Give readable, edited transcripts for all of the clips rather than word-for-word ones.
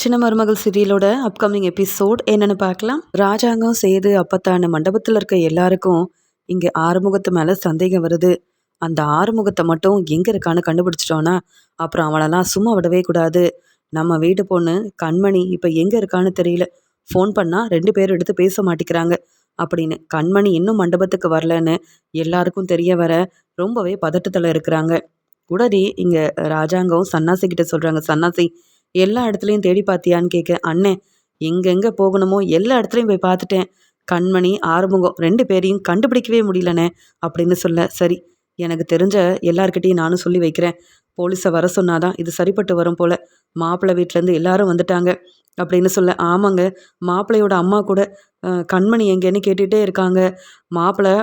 சின்ன மருமகள் சீரியலோட upcoming episode என்னன்னு பார்க்கலாம். ராஜாங்கம் சேது அப்பத்தான மண்டபத்தில் இருக்க எல்லாருக்கும் இங்கே ஆறுமுகத்து மேலே சந்தேகம் வருது. அந்த ஆறுமுகத்தை மட்டும் எங்கே இருக்கான்னு கண்டுபிடிச்சிட்டோன்னா அப்புறம் அவளெல்லாம் சும்மா விடவே கூடாது. நம்ம வீட்டு பொண்ணு கண்மணி இப்போ எங்கே இருக்கான்னு தெரியல. ஃபோன் பண்ணால் 2 பேர் எடுத்து பேச மாட்டேங்கிறாங்க அப்படின்னு கண்மணி இன்னும் மண்டபத்துக்கு வரலன்னு எல்லாருக்கும் தெரிய வர ரொம்பவே பதட்டத்தில் இருக்கிறாங்க. உடனே இங்கே ராஜாங்கம் சன்னாசி கிட்ட சொல்கிறாங்க. சன்னாசி, எல்லா இடத்துலையும் தேடி பார்த்தியான்னு கேட்க, அண்ணே எங்கெங்கே போகணுமோ எல்லா இடத்துலையும் போய் பார்த்துட்டேன். கண்மணி ஆறுமுகம் 2 பேரையும் கண்டுபிடிக்கவே முடியலண்ணே அப்படின்னு சொல்ல, சரி எனக்கு தெரிஞ்ச எல்லார்கிட்டையும் நானும் சொல்லி வைக்கிறேன். போலீஸை வர சொன்னாதான் இது சரிப்பட்டு வரும் போல. மாப்பிள்ளை வீட்டிலேருந்து எல்லாரும் வந்துட்டாங்க அப்படின்னு சொல்ல, ஆமாங்க மாப்பிள்ளையோட அம்மா கூட கண்மணி எங்கேன்னு கேட்டுகிட்டே இருக்காங்க. மாப்பிள்ளை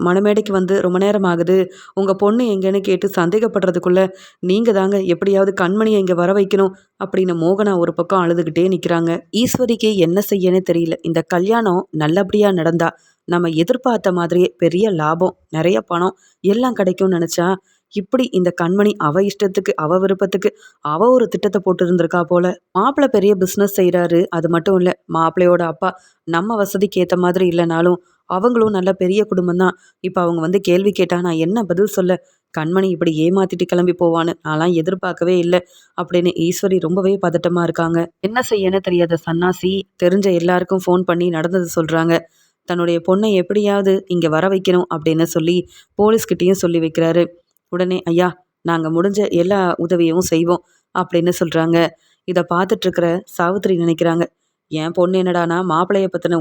மணமேடைக்கு வந்து ரொம்ப நேரம் ஆகுது, உங்கள் பொண்ணு எங்கேன்னு கேட்டு சந்தேகப்படுறதுக்குள்ளே நீங்கள் தாங்க எப்படியாவது கண்மணியை இங்கே வர வைக்கணும் அப்படின்னு மோகனா ஒரு பக்கம் அழுதுகிட்டே நிற்கிறாங்க. ஈஸ்வரிக்கு என்ன செய்யன்னு தெரியல. இந்த கல்யாணம் நல்லபடியாக நடந்தா நம்ம எதிர்பார்த்த மாதிரியே பெரிய லாபம், நிறைய பணம் எல்லாம் கிடைக்கும்னு நினச்சா இப்படி இந்த கண்மணி அவ இஷ்டத்துக்கு அவ விருப்பத்துக்கு அவ ஒரு திட்டத்தை போட்டு இருந்திருக்கா போல. மாப்பிள்ளை பெரிய பிஸ்னஸ் செய்கிறாரு, அது மட்டும் இல்லை மாப்பிள்ளையோட அப்பா நம்ம வசதிக்கு ஏற்ற மாதிரி இல்லைனாலும் அவங்களும் நல்ல பெரிய குடும்பம் தான். இப்போ அவங்க வந்து கேள்வி கேட்டா நான் என்ன பதில் சொல்ல? கண்மணி இப்படி ஏமாத்திட்டு கிளம்பி போவான்னு நான்லாம் எதிர்பார்க்கவே இல்லை அப்படின்னு ஈஸ்வரி ரொம்பவே பதட்டமா இருக்காங்க. என்ன செய்யன்னு தெரியாத சன்னாசி தெரிஞ்ச எல்லாருக்கும் ஃபோன் பண்ணி நடந்தது சொல்றாங்க. தன்னுடைய பொண்ணை எப்படியாவது இங்கே வர வைக்கணும் அப்படின்னு சொல்லி போலீஸ்கிட்டையும் சொல்லி வைக்கிறாரு. உடனே ஐயா நாங்கள் முடிஞ்ச எல்லா உதவியும் செய்வோம் அப்படின்னு சொல்கிறாங்க. இதை பார்த்துட்ருக்கிற சாவித்திரி நினைக்கிறாங்க, என் பொண்ணு என்னடானா மாப்பிள்ளையை பற்றின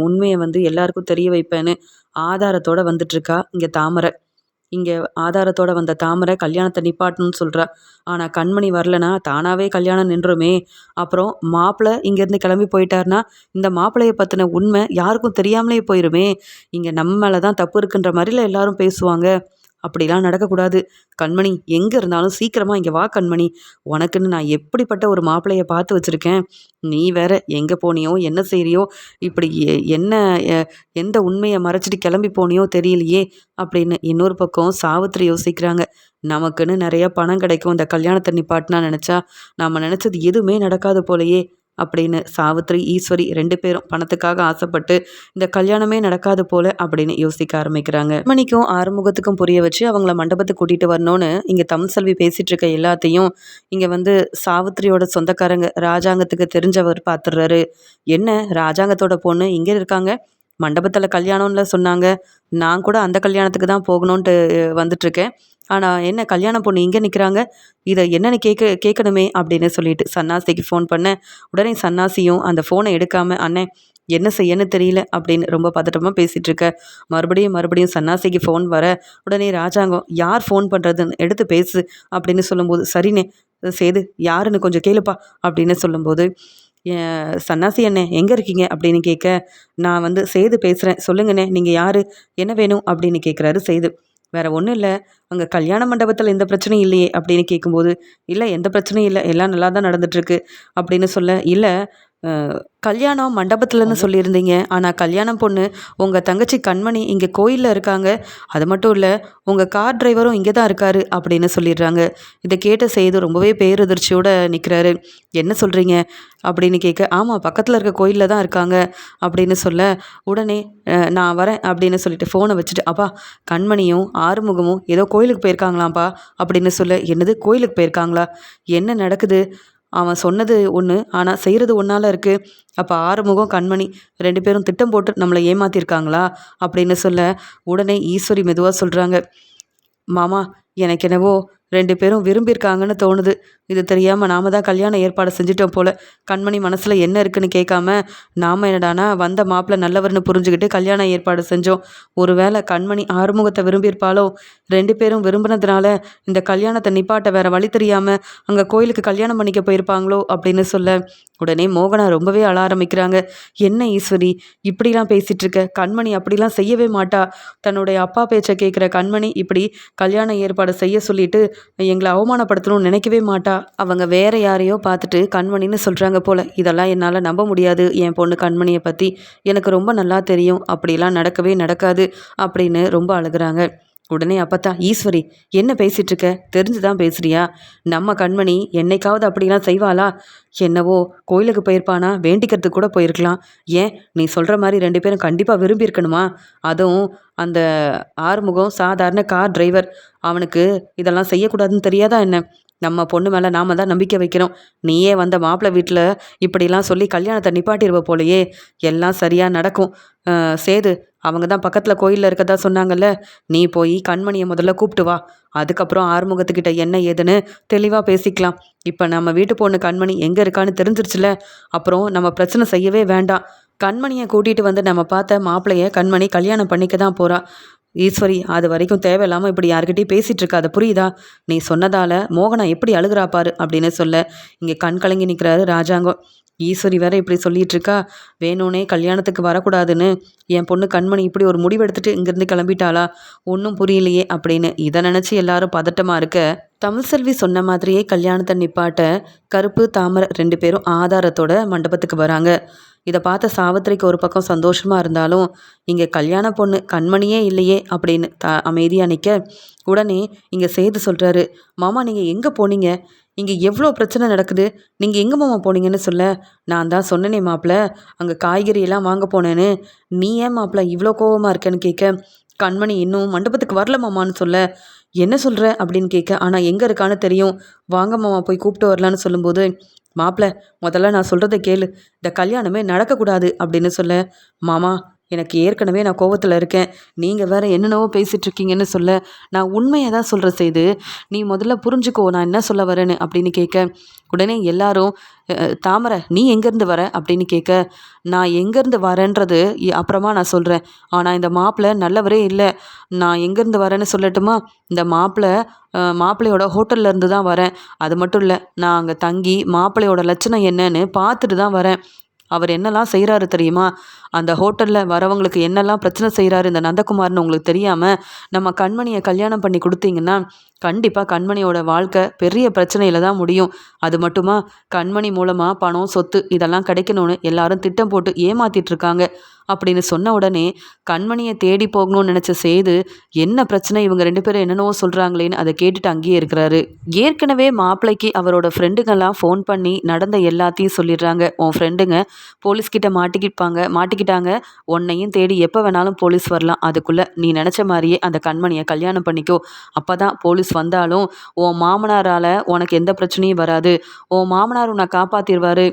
உண்மையை வந்து எல்லாருக்கும் தெரிய வைப்பேன்னு ஆதாரத்தோடு வந்துட்டுருக்கா. இங்கே தாமரை இங்கே ஆதாரத்தோடு வந்த தாமரை கல்யாணத்தை நிப்பாட்டணும்னு சொல்கிறா. ஆனால் கண்மணி வரலனா தானாகவே கல்யாணம் நின்றுமே. அப்புறம் மாப்பிள்ளை இங்கேருந்து கிளம்பி போயிட்டாருனா இந்த மாப்பிள்ளையை பற்றின உண்மை யாருக்கும் தெரியாமலே போயிருமே. இங்கே நம்ம மேலே தான் தப்பு இருக்குன்ற மாதிரில எல்லாரும் பேசுவாங்க. அப்படிலாம் நடக்கக்கூடாது. கண்மணி எங்கே இருந்தாலும் சீக்கிரமாக இங்கே வா கண்மணி. உனக்குன்னு நான் எப்படிப்பட்ட ஒரு மாப்பிள்ளையை பார்த்து வச்சுருக்கேன். நீ வேற எங்கே போனியோ என்ன செய்கிறியோ, இப்படி என்ன எந்த உண்மையை மறைச்சிட்டு கிளம்பி போனியோ தெரியலையே அப்படின்னு இன்னொரு பக்கம் சாவித்திரி யோசிக்கிறாங்க. நமக்குன்னு நிறைய பணம் கிடைக்கும் இந்த கல்யாணத்தை நிப்பாட்டினா நினச்சா நாம் நினச்சது எதுவுமே நடக்காது போலையே அப்படின்னு சாவித்திரி ஈஸ்வரி 2 பேரும் பணத்துக்காக ஆசைப்பட்டு இந்த கல்யாணமே நடக்காது போல அப்படின்னு யோசிக்க ஆரம்பிக்கிறாங்க. மணிக்கும் ஆறுமுகத்துக்கும் புரிய வச்சு அவங்கள மண்டபத்துக்கு கூட்டிட்டு வரணும்னு இங்க தமிழ்செல்வி பேசிட்டு இருக்க எல்லாத்தையும் இங்க வந்து சாவித்திரியோட சொந்தக்காரங்க ராஜாங்கத்துக்கு தெரிஞ்சவர் பார்த்துடுறாரு. என்ன ராஜாங்கத்தோட பொண்ணு இங்கே இருக்காங்க, மண்டபத்தில் கல்யாணம்ல சொன்னாங்க, நான் கூட அந்த கல்யாணத்துக்கு தான் போகணுன்ட்டு வந்துட்டுருக்கேன். ஆனால் என்ன கல்யாண பொண்ணு இங்கே நிற்கிறாங்க, இதை என்னென்னு கேட்கணுமே அப்படின்னு சொல்லிட்டு சன்னாசிக்கு ஃபோன் பண்ணேன். உடனே சன்னாசியும் அந்த ஃபோனை எடுக்காமல், அண்ணே என்ன செய்யன்னு தெரியல அப்படின்னு ரொம்ப பதட்டமாக பேசிகிட்டு இருக்க. மறுபடியும் சன்னாசிக்கு ஃபோன் வர உடனே ராஜாங்கம், யார் ஃபோன் பண்ணுறதுன்னு எடுத்து பேசு அப்படின்னு சொல்லும்போது, சரிண்ணே சேது யாருன்னு கொஞ்சம் கேளுப்பா அப்படின்னு சொல்லும்போது, சன்னாசி அண்ணே எங்கே இருக்கீங்க அப்படின்னு கேட்க, நான் வந்து சேது பேசுகிறேன் சொல்லுங்கண்ணே நீங்கள் யார், என்ன வேணும் அப்படின்னு கேட்குறாரு சேது. வேற ஒன்றும் இல்லை, அங்கே கல்யாண மண்டபத்தில் எந்த பிரச்சனையும் இல்லையே அப்படின்னு கேட்கும்போது, இல்லை எந்த பிரச்சனையும் இல்லை எல்லாம் நல்லா தான் நடந்துட்டுருக்கு அப்படின்னு சொல்ல, இல்லை கல்யாணம் மண்டபத்தில்னு சொல்லியிருந்தீங்க, ஆனால் கல்யாணம் பொண்ணு உங்கள் தங்கச்சி கண்மணி இங்கே கோயிலில் இருக்காங்க, அது மட்டும் இல்லை உங்கள் கார் டிரைவரும் இங்கே தான் இருக்காரு அப்படின்னு சொல்லிடுறாங்க. இதை கேட்ட செய்து ரொம்பவே பேரதிர்ச்சியோடு நிற்கிறாரு. என்ன சொல்கிறீங்க அப்படின்னு கேட்க, ஆமாம் பக்கத்தில் இருக்க கோயிலில் தான் இருக்காங்க அப்படின்னு சொல்ல, உடனே நான் வரேன் அப்படின்னு சொல்லிட்டு ஃபோனை வச்சுட்டு, அப்பா கண்மணியும் ஆறுமுகமும் ஏதோ கோயிலுக்கு போயிருக்காங்களாம்ப்பா அப்படின்னு சொல்ல, என்னது கோயிலுக்கு போயிருக்காங்களா, என்ன நடக்குது, அவன் சொன்னது ஒன்று ஆனால் செய்கிறது ஒன்றால் இருக்குது. அப்போ ஆறுமுகம் கண்மணி 2 பேரும் திட்டம் போட்டு நம்மளை ஏமாற்றிருக்காங்களா அப்படின்னு சொல்ல, உடனே ஈஸ்வரி மெதுவாக சொல்கிறாங்க, மாமா எனக்கு என்னவோ 2 பேரும் விரும்பியிருக்காங்கன்னு தோணுது. இது தெரியாமல் நாம தான் கல்யாண ஏற்பாடு செஞ்சிட்டோம் போல். கண்மணி மனசில் என்ன இருக்குன்னு கேட்காம நாம் என்னடானா வந்த மாப்பிள்ளை நல்லவர்னு புரிஞ்சுக்கிட்டு கல்யாண ஏற்பாடு செஞ்சோம். ஒருவேளை கண்மணி ஆறுமுகத்தை விரும்பியிருப்பாலோ, 2 பேரும் விரும்பினதுனால இந்த கல்யாணத்தை நிப்பாட்ட வேற வழி தெரியாமல் அங்கே கோயிலுக்கு கல்யாணம் பண்ணிக்க போயிருப்பாங்களோ அப்படின்னு சொல்ல, உடனே மோகனா ரொம்பவே அழ ஆரம்பிக்கிறாங்க. என்ன ஈஸ்வரி இப்படிலாம் பேசிகிட்டு இருக்க, கண்மணி அப்படிலாம் செய்யவே மாட்டா. தன்னுடைய அப்பா பேச்சை கேட்குற கண்மணி இப்படி கல்யாண ஏற்பாடு செய்ய சொல்லிட்டு எங்களை அவமானப்படுத்தணும்னு நினைக்கவே மாட்டா. அவங்க வேற யாரையோ பார்த்துட்டு கண்மணின்னு சொல்கிறாங்க போல். இதெல்லாம் என்னால் நம்ப முடியாது. என் பொண்ணு கண்மணியை பற்றி எனக்கு ரொம்ப நல்லா தெரியும். அப்படிலாம் நடக்கவே நடக்காது அப்படின்னு ரொம்ப அழுகிறாங்க. உடனே அப்பத்தா, ஈஸ்வரி என்ன பேசிட்டு இருக்க? தெரிஞ்சுதான் பேசுறியா? நம்ம கண்மணி என்னைக்காவது அப்படிலாம் செய்வாளா? என்னவோ கோயிலுக்கு போயிருப்பானா, வேண்டிக்கிறதுக்கு கூட போயிருக்கலாம். ஏன் நீ சொல்ற மாதிரி 2 பேரும் கண்டிப்பா விரும்பி இருக்கணுமா? அதுவும் அந்த ஆறுமுகம் சாதாரண கார் டிரைவர். அவனுக்கு இதெல்லாம் செய்யக்கூடாதுன்னு தெரியாதா என்ன? நம்ம பொண்ணு மேல நாம தான் நம்பிக்கை வைக்கிறோம். நீயே வந்த மாப்பிள்ளை வீட்டில் இப்படிலாம் சொல்லி கல்யாணத்தை நிப்பாட்டிடுவ போலயே. எல்லாம் சரியா நடக்கும். சேது அவங்க தான் பக்கத்தில் கோயிலில் இருக்கதா சொன்னாங்கல்ல. நீ போய் கண்மணியை முதல்ல கூப்பிட்டு வா. அதுக்கப்புறம் ஆறுமுகத்துக்கிட்ட என்ன ஏதுன்னு தெளிவாக பேசிக்கலாம். இப்போ நம்ம வீட்டு பொண்ணு கண்மணி எங்கே இருக்கான்னு தெரிஞ்சிருச்சுல. அப்புறம் நம்ம பிரச்சனை செய்யவே வேண்டாம். கண்மணியை கூட்டிகிட்டு வந்து நம்ம பார்த்த மாப்பிள்ளைய கண்மணி கல்யாணம் பண்ணிக்க தான் போகிறா. ஈஸ்வரி அது வரைக்கும் தேவையில்லாமல் இப்படி யார்கிட்டயும் பேசிகிட்டு இருக்காத, புரியுதா? நீ சொன்னதால் மோகனா எப்படி அழுகிறா பாரு அப்படின்னு சொல்ல இங்கே கண் கலங்கி நிற்கிறாரு ராஜாங்கம். ஈஸ்வரி வேற இப்படி சொல்லிட்டு இருக்கா. வேணும்னே கல்யாணத்துக்கு வரக்கூடாதுன்னு என் பொண்ணு கண்மணி இப்படி ஒரு முடிவு எடுத்துட்டு இங்கேருந்து கிளம்பிட்டாளா? ஒன்றும் புரியலையே அப்படின்னு இதை நினச்சி எல்லாரும் பதட்டமாக இருக்க, தமிழ்செல்வி சொன்ன மாதிரியே கல்யாணத்தை நிப்பாட்ட கருப்பு தாமரை 2 பேரும் ஆதாரத்தோட மண்டபத்துக்கு வராங்க. இதை பார்த்த சாவித்திரிக்கு ஒரு பக்கம் சந்தோஷமா இருந்தாலும், இங்கே கல்யாண பொண்ணு கண்மணியே இல்லையே அப்படின்னு அமைதியாக நிற்க, உடனே இங்கே சேது சொல்கிறாரு, மாமா நீங்கள் எங்கே போனீங்க? இங்கே எவ்வளோ பிரச்சனை நடக்குது. நீங்கள் எங்கே மாமா போனீங்கன்னு சொல்ல, நான் தான் சொன்னனே மாப்பிள்ள, அங்கே காய்கறியெல்லாம் வாங்க போனேன்னு. நீ ஏன் மாப்பிள்ள இவ்வளோ கோவமாக இருக்கேன்னு கேட்க, கண்மணி இன்னும் மண்டபத்துக்கு வரல மாமான்னு சொல்ல, என்ன சொல்கிற அப்படின்னு கேட்க, ஆனால் எங்கே இருக்கான்னு தெரியும், வாங்க மாமா போய் கூப்பிட்டு வரலான்னு சொல்லும்போது, மாப்பிள்ள முதல்ல நான் சொல்கிறத கேளு, இந்த கல்யாணமே நடக்கக்கூடாது அப்படின்னு சொல்ல, மாமா எனக்கு ஏற்கனவே நான் கோவத்தில் இருக்கேன், நீங்கள் வேற என்னென்னவோ பேசிகிட்டு இருக்கீங்கன்னு சொல்ல, நான் உண்மையை தான் சொல்கிற செய்து, நீ முதல்ல புரிஞ்சுக்கோ நான் என்ன சொல்ல வரேன்னு அப்படின்னு கேட்க, உடனே எல்லாரும் தாமரை நீ எங்கேருந்து வர அப்படின்னு கேட்க, நான் எங்கேருந்து வரேன்றது அப்புறமா நான் சொல்கிறேன், ஆனால் இந்த மாப்பிள்ளை நல்லவரே இல்லை. நான் எங்கேருந்து வரேன்னு சொல்லட்டுமா? இந்த மாப்பிள்ளையோட ஹோட்டல்ல இருந்து தான் வரேன். அது மட்டும் இல்லை, நான் அங்கே தங்கி மாப்பிள்ளையோட லட்சணம் என்னன்னு பார்த்துட்டு தான் வரேன். அவர் என்னெல்லாம் செய்கிறாரு தெரியுமா? அந்த ஹோட்டலில் வரவங்களுக்கு என்னெல்லாம் பிரச்சனை செய்கிறாரு இந்த நந்தகுமார்னு உங்களுக்கு தெரியாமல் நம்ம கண்மணியை கல்யாணம் பண்ணி கொடுத்தீங்கன்னா கண்டிப்பாக கண்மணியோட வாழ்க்கை பெரிய பிரச்சனையில் தான் முடியும். அது மட்டுமா, கண்மணி மூலமாக பணம் சொத்து இதெல்லாம் கிடைக்கணும்னு எல்லாரும் திட்டம் போட்டு ஏமாத்திட்டு இருக்காங்க அப்படின்னு சொன்ன உடனே கண்மணியை தேடி போகணும்னு நினச்ச சேது, என்ன பிரச்சனை இவங்க 2 பேரும் என்னென்னவோ சொல்கிறாங்களேன்னு அதை கேட்டுட்டு அங்கேயே இருக்கிறாரு. ஏற்கனவே மாப்பிள்ளைக்கு அவரோட ஃப்ரெண்டுங்கெல்லாம் ஃபோன் பண்ணி நடந்த எல்லாத்தையும் சொல்லிடுறாங்க. உன் ஃப்ரெண்டுங்க போலீஸ்கிட்ட மாட்டிக்கிட்டாங்க, உன்னையும் தேடி எப்போ வேணாலும் போலீஸ் வரலாம், அதுக்குள்ளே நீ நினச்ச மாதிரியே அந்த கண்மணியை கல்யாணம் பண்ணிக்கோ. அப்போ தான் போலீஸ் வந்தாலும் உன் மாமனாரால் உனக்கு எந்த பிரச்சனையும் வராது. உன் மாமனார் உன்னை காப்பாற்றிடுவார்.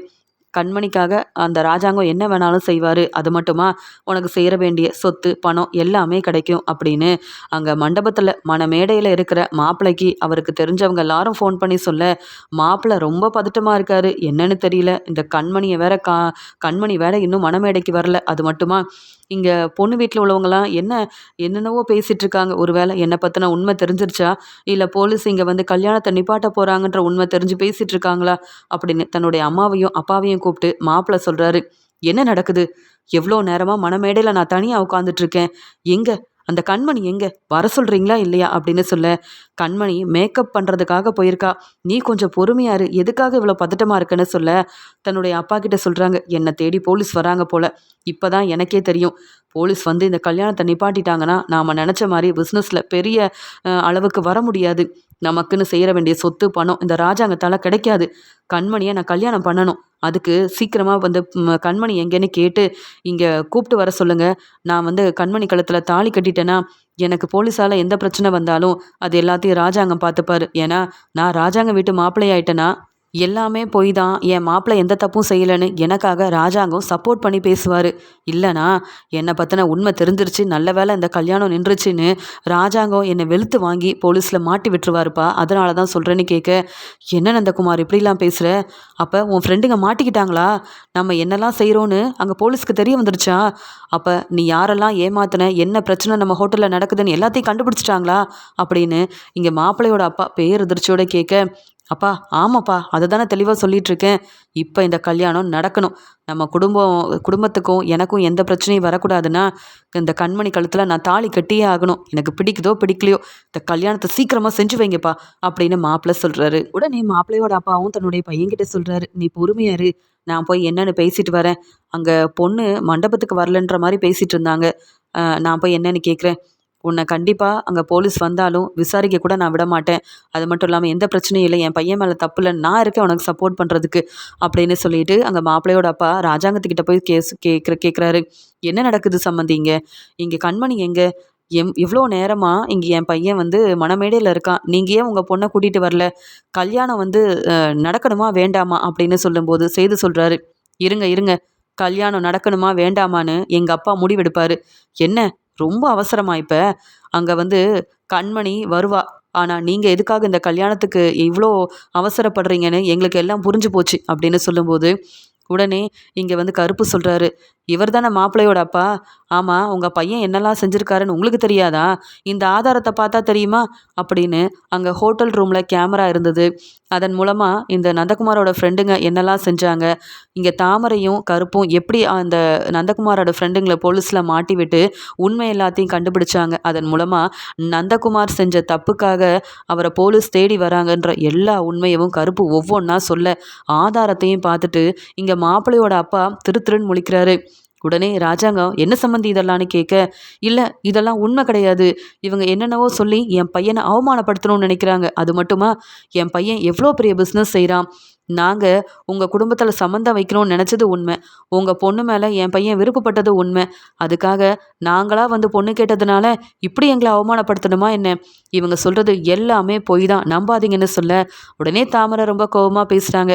கண்மணிக்காக அந்த ராஜாங்கம் என்ன வேணாலும் செய்வார். அது மட்டுமா, உனக்கு சேர வேண்டிய சொத்து பணம் எல்லாமே கிடைக்கும் அப்படின்னு அங்கே மண்டபத்தில் மணமேடையில் இருக்கிற மாப்பிள்ளைக்கு அவருக்கு தெரிஞ்சவங்க எல்லாரும் ஃபோன் பண்ணி சொல்ல, மாப்பிள்ளை ரொம்ப பதட்டமாக இருக்காரு. என்னன்னு தெரியல. இந்த கண்மணியை வேற கண்மணி வேற இன்னும் மணமேடைக்கு வரல. அது மட்டுமா, இங்கே பொண்ணு வீட்டில் உள்ளவங்களாம் என்னென்னவோ பேசிகிட்டு இருக்காங்க. ஒரு வேளை என்னை பற்றின உண்மை தெரிஞ்சிருச்சா, இல்லை போலீஸ் இங்கே வந்து கல்யாணத்தை நிப்பாட்ட போகிறாங்கன்ற உண்மை தெரிஞ்சு பேசிகிட்டு இருக்காங்களா அப்படின்னு தன்னுடைய அம்மாவையும் அப்பாவையும் கூப்பிட்டு மாப்பிள்ளை சொல்கிறாரு, என்ன நடக்குது? எவ்வளோ நேரமாக மணமேடையில் நான் தனியாக உட்காந்துட்ருக்கேன். எங்கே அந்த கண்மணி எங்கே வர சொல்கிறீங்களா இல்லையா அப்படின்னு சொல்ல, கண்மணி மேக்கப் பண்ணுறதுக்காக போயிருக்கா, நீ கொஞ்சம் பொறுமையாரு, எதுக்காக இவ்வளோ பதட்டமாக இருக்குன்னு சொல்ல, தன்னுடைய அப்பா கிட்ட சொல்கிறாங்க, என்னை தேடி போலீஸ் வராங்க போல். இப்போ தான் எனக்கே தெரியும், போலீஸ் வந்து இந்த கல்யாணத்தை நிப்பாட்டிட்டாங்கன்னா நாம் நினச்ச மாதிரி பிஸ்னஸில் பெரிய அளவுக்கு வர முடியாது. நமக்குன்னு செய்கிற வேண்டிய சொத்து பணம் இந்த ராஜாங்கத்தால் கிடைக்காது. கண்மணியை நான் கல்யாணம் பண்ணணும். அதுக்கு சீக்கிரமாக வந்து கண்மணி எங்கேன்னு கேட்டு இங்கே கூப்பிட்டு வர சொல்லுங்கள். நான் வந்து கண்மணி கழுத்தில் தாலி கட்டிட்டேன்னா எனக்கு போலீஸால் எந்த பிரச்சனை வந்தாலும் அது எல்லாத்தையும் ராஜாங்கம் பார்த்துப்பாரு. ஏன்னா நான் ராஜாங்க வீட்டு மாப்பிள்ளையாயிட்டேன்னா எல்லாமே போய் தான் என் மாப்பிள்ளை எந்த தப்பும் செய்யலைன்னு எனக்காக ராஜாங்கம் சப்போர்ட் பண்ணி பேசுவார். இல்லைனா என்னை பற்றின உண்மை தெரிஞ்சிருச்சு, நல்ல வேளை இந்த கல்யாணம் நின்றுச்சுன்னு ராஜாங்கம் என்னை வெளுத்து வாங்கி போலீஸில் மாட்டி விட்டுருவாருப்பா. அதனால தான் சொல்கிறேன்னு கேட்க, என்ன நந்தகுமார் இப்படிலாம் பேசுகிற? அப்போ உன் ஃப்ரெண்டுங்க மாட்டிக்கிட்டாங்களா? நம்ம என்னெல்லாம் செய்கிறோன்னு அங்கே போலீஸ்க்கு தெரிய வந்துருச்சா? அப்போ நீ யாரெல்லாம் ஏமாத்தின, என்ன பிரச்சனை நம்ம ஹோட்டலில் நடக்குதுன்னு எல்லாத்தையும் கண்டுபிடிச்சிட்டாங்களா அப்படின்னு இங்கே மாப்பிள்ளையோட அப்பா பேரதிர்ச்சியோட கேட்க, அப்பா ஆமாப்பா, அதை தானே தெளிவாக சொல்லிகிட்ருக்கேன். இப்போ இந்த கல்யாணம் நடக்கணும். நம்ம குடும்பத்துக்கும் எனக்கும் எந்த பிரச்சனையும் வரக்கூடாதுன்னா இந்த கண்மணி கழுத்தில் நான் தாலி கட்டியே ஆகணும். எனக்கு பிடிக்குதோ பிடிக்கலையோ இந்த கல்யாணத்தை சீக்கிரமாக செஞ்சு வைங்கப்பா அப்படின்னு மாப்பிள்ளை சொல்கிறாரு. உடனே மாப்பிள்ளையோட அப்பாவும் தன்னுடைய பையன்கிட்ட சொல்கிறாரு, நீ பொறுமையாரு, நான் போய் என்னன்னு பேசிட்டு வரேன். அங்கே பொண்ணு மண்டபத்துக்கு வரலன்ற மாதிரி பேசிகிட்டு இருந்தாங்க. நான் போய் என்னன்னு கேட்குறேன். உன்னை கண்டிப்பாக அங்கே போலீஸ் வந்தாலும் விசாரிக்க கூட நான் விட மாட்டேன். அது மட்டும் இல்லாமல் எந்த பிரச்சனையும் இல்லை, என் பையன் மேலே தப்பு இல்லை, நான் இருக்கேன் உனக்கு சப்போர்ட் பண்ணுறதுக்கு அப்படின்னு சொல்லிட்டு அங்கே மாப்பிள்ளையோட அப்பா ராஜாங்கத்துக்கிட்ட போய் கேட்குறாரு. என்ன நடக்குது சம்மந்தி இங்கே கண்மணி எங்கே? எவ்வளோ நேரமாக இங்கே என் பையன் வந்து மணமேடையில் இருக்கான், நீங்கள் ஏன் உங்கள் பொண்ணை கூட்டிகிட்டு வரல? கல்யாணம் வந்து நடக்கணுமா வேண்டாமா அப்படின்னு சொல்லும்போது சேது சொல்கிறாரு, இருங்க இருங்க, கல்யாணம் நடக்கணுமா வேண்டாமான்னு எங்கள் அப்பா முடிவெடுப்பார். என்ன ரொம்ப அவசரமா இப்போ? அங்கே வந்து கண்மணி வருவா, ஆனால் நீங்கள் எதுக்காக இந்த கல்யாணத்துக்கு இவ்வளோ அவசரப்படுறீங்கன்னு எங்களுக்கு எல்லாம் புரிஞ்சு போச்சு அப்படின்னு சொல்லும்போது உடனே இங்கே வந்து கருப்பு சொல்கிறாரு, இவர் தானே மாப்பிள்ளையோட அப்பா? ஆமாம், உங்கள் பையன் என்னெல்லாம் செஞ்சுருக்காருன்னு உங்களுக்கு தெரியாதா? இந்த ஆதாரத்தை பார்த்தா தெரியுமா அப்படின்னு அங்கே ஹோட்டல் ரூமில் கேமரா இருந்தது. அதன் மூலமாக இந்த நந்தகுமாரோட ஃப்ரெண்டுங்க என்னெல்லாம் செஞ்சாங்க, இங்கே தாமரையும் கருப்பும் எப்படி அந்த நந்தகுமாரோட ஃப்ரெண்டுங்களை போலீஸில் மாட்டி விட்டு உண்மை எல்லாத்தையும் கண்டுபிடிச்சாங்க. அதன் மூலமாக நந்தகுமார் செஞ்ச தப்புக்காக அவரை போலீஸ் தேடி வராங்கன்ற எல்லா உண்மையவும் கருப்பு ஒவ்வொன்றா சொல்ல ஆதாரத்தையும் பார்த்துட்டு இங்கே மாப்பிள்ளையோட அப்பா திருன்னு முழிக்கிறாரு. உடனே ராஜாங்கம் என்ன சம்மந்தி இதெல்லாம்னு கேட்க, இல்லை இதெல்லாம் உண்மை கிடையாது, இவங்க என்னென்னவோ சொல்லி என் பையனை அவமானப்படுத்தணும்னு நினைக்கிறாங்க. அது மட்டுமா, என் பையன் எவ்வளோ பெரிய பிஸ்னஸ் செய்கிறான், நாங்கள் உங்கள் குடும்பத்தில் சம்மந்தம் வைக்கணும்னு நினச்சது உண்மை, உங்கள் பொண்ணு மேலே என் பையன் விருப்பப்பட்டது உண்மை, அதுக்காக நாங்களாக வந்து பொண்ணு கேட்டதுனால இப்படி எங்களை அவமானப்படுத்தணுமா என்ன? இவங்க சொல்கிறது எல்லாமே பொய் தான், நம்பாதீங்கன்னு சொல்ல உடனே தாமரை ரொம்ப கோபமாக பேசுகிறாங்க.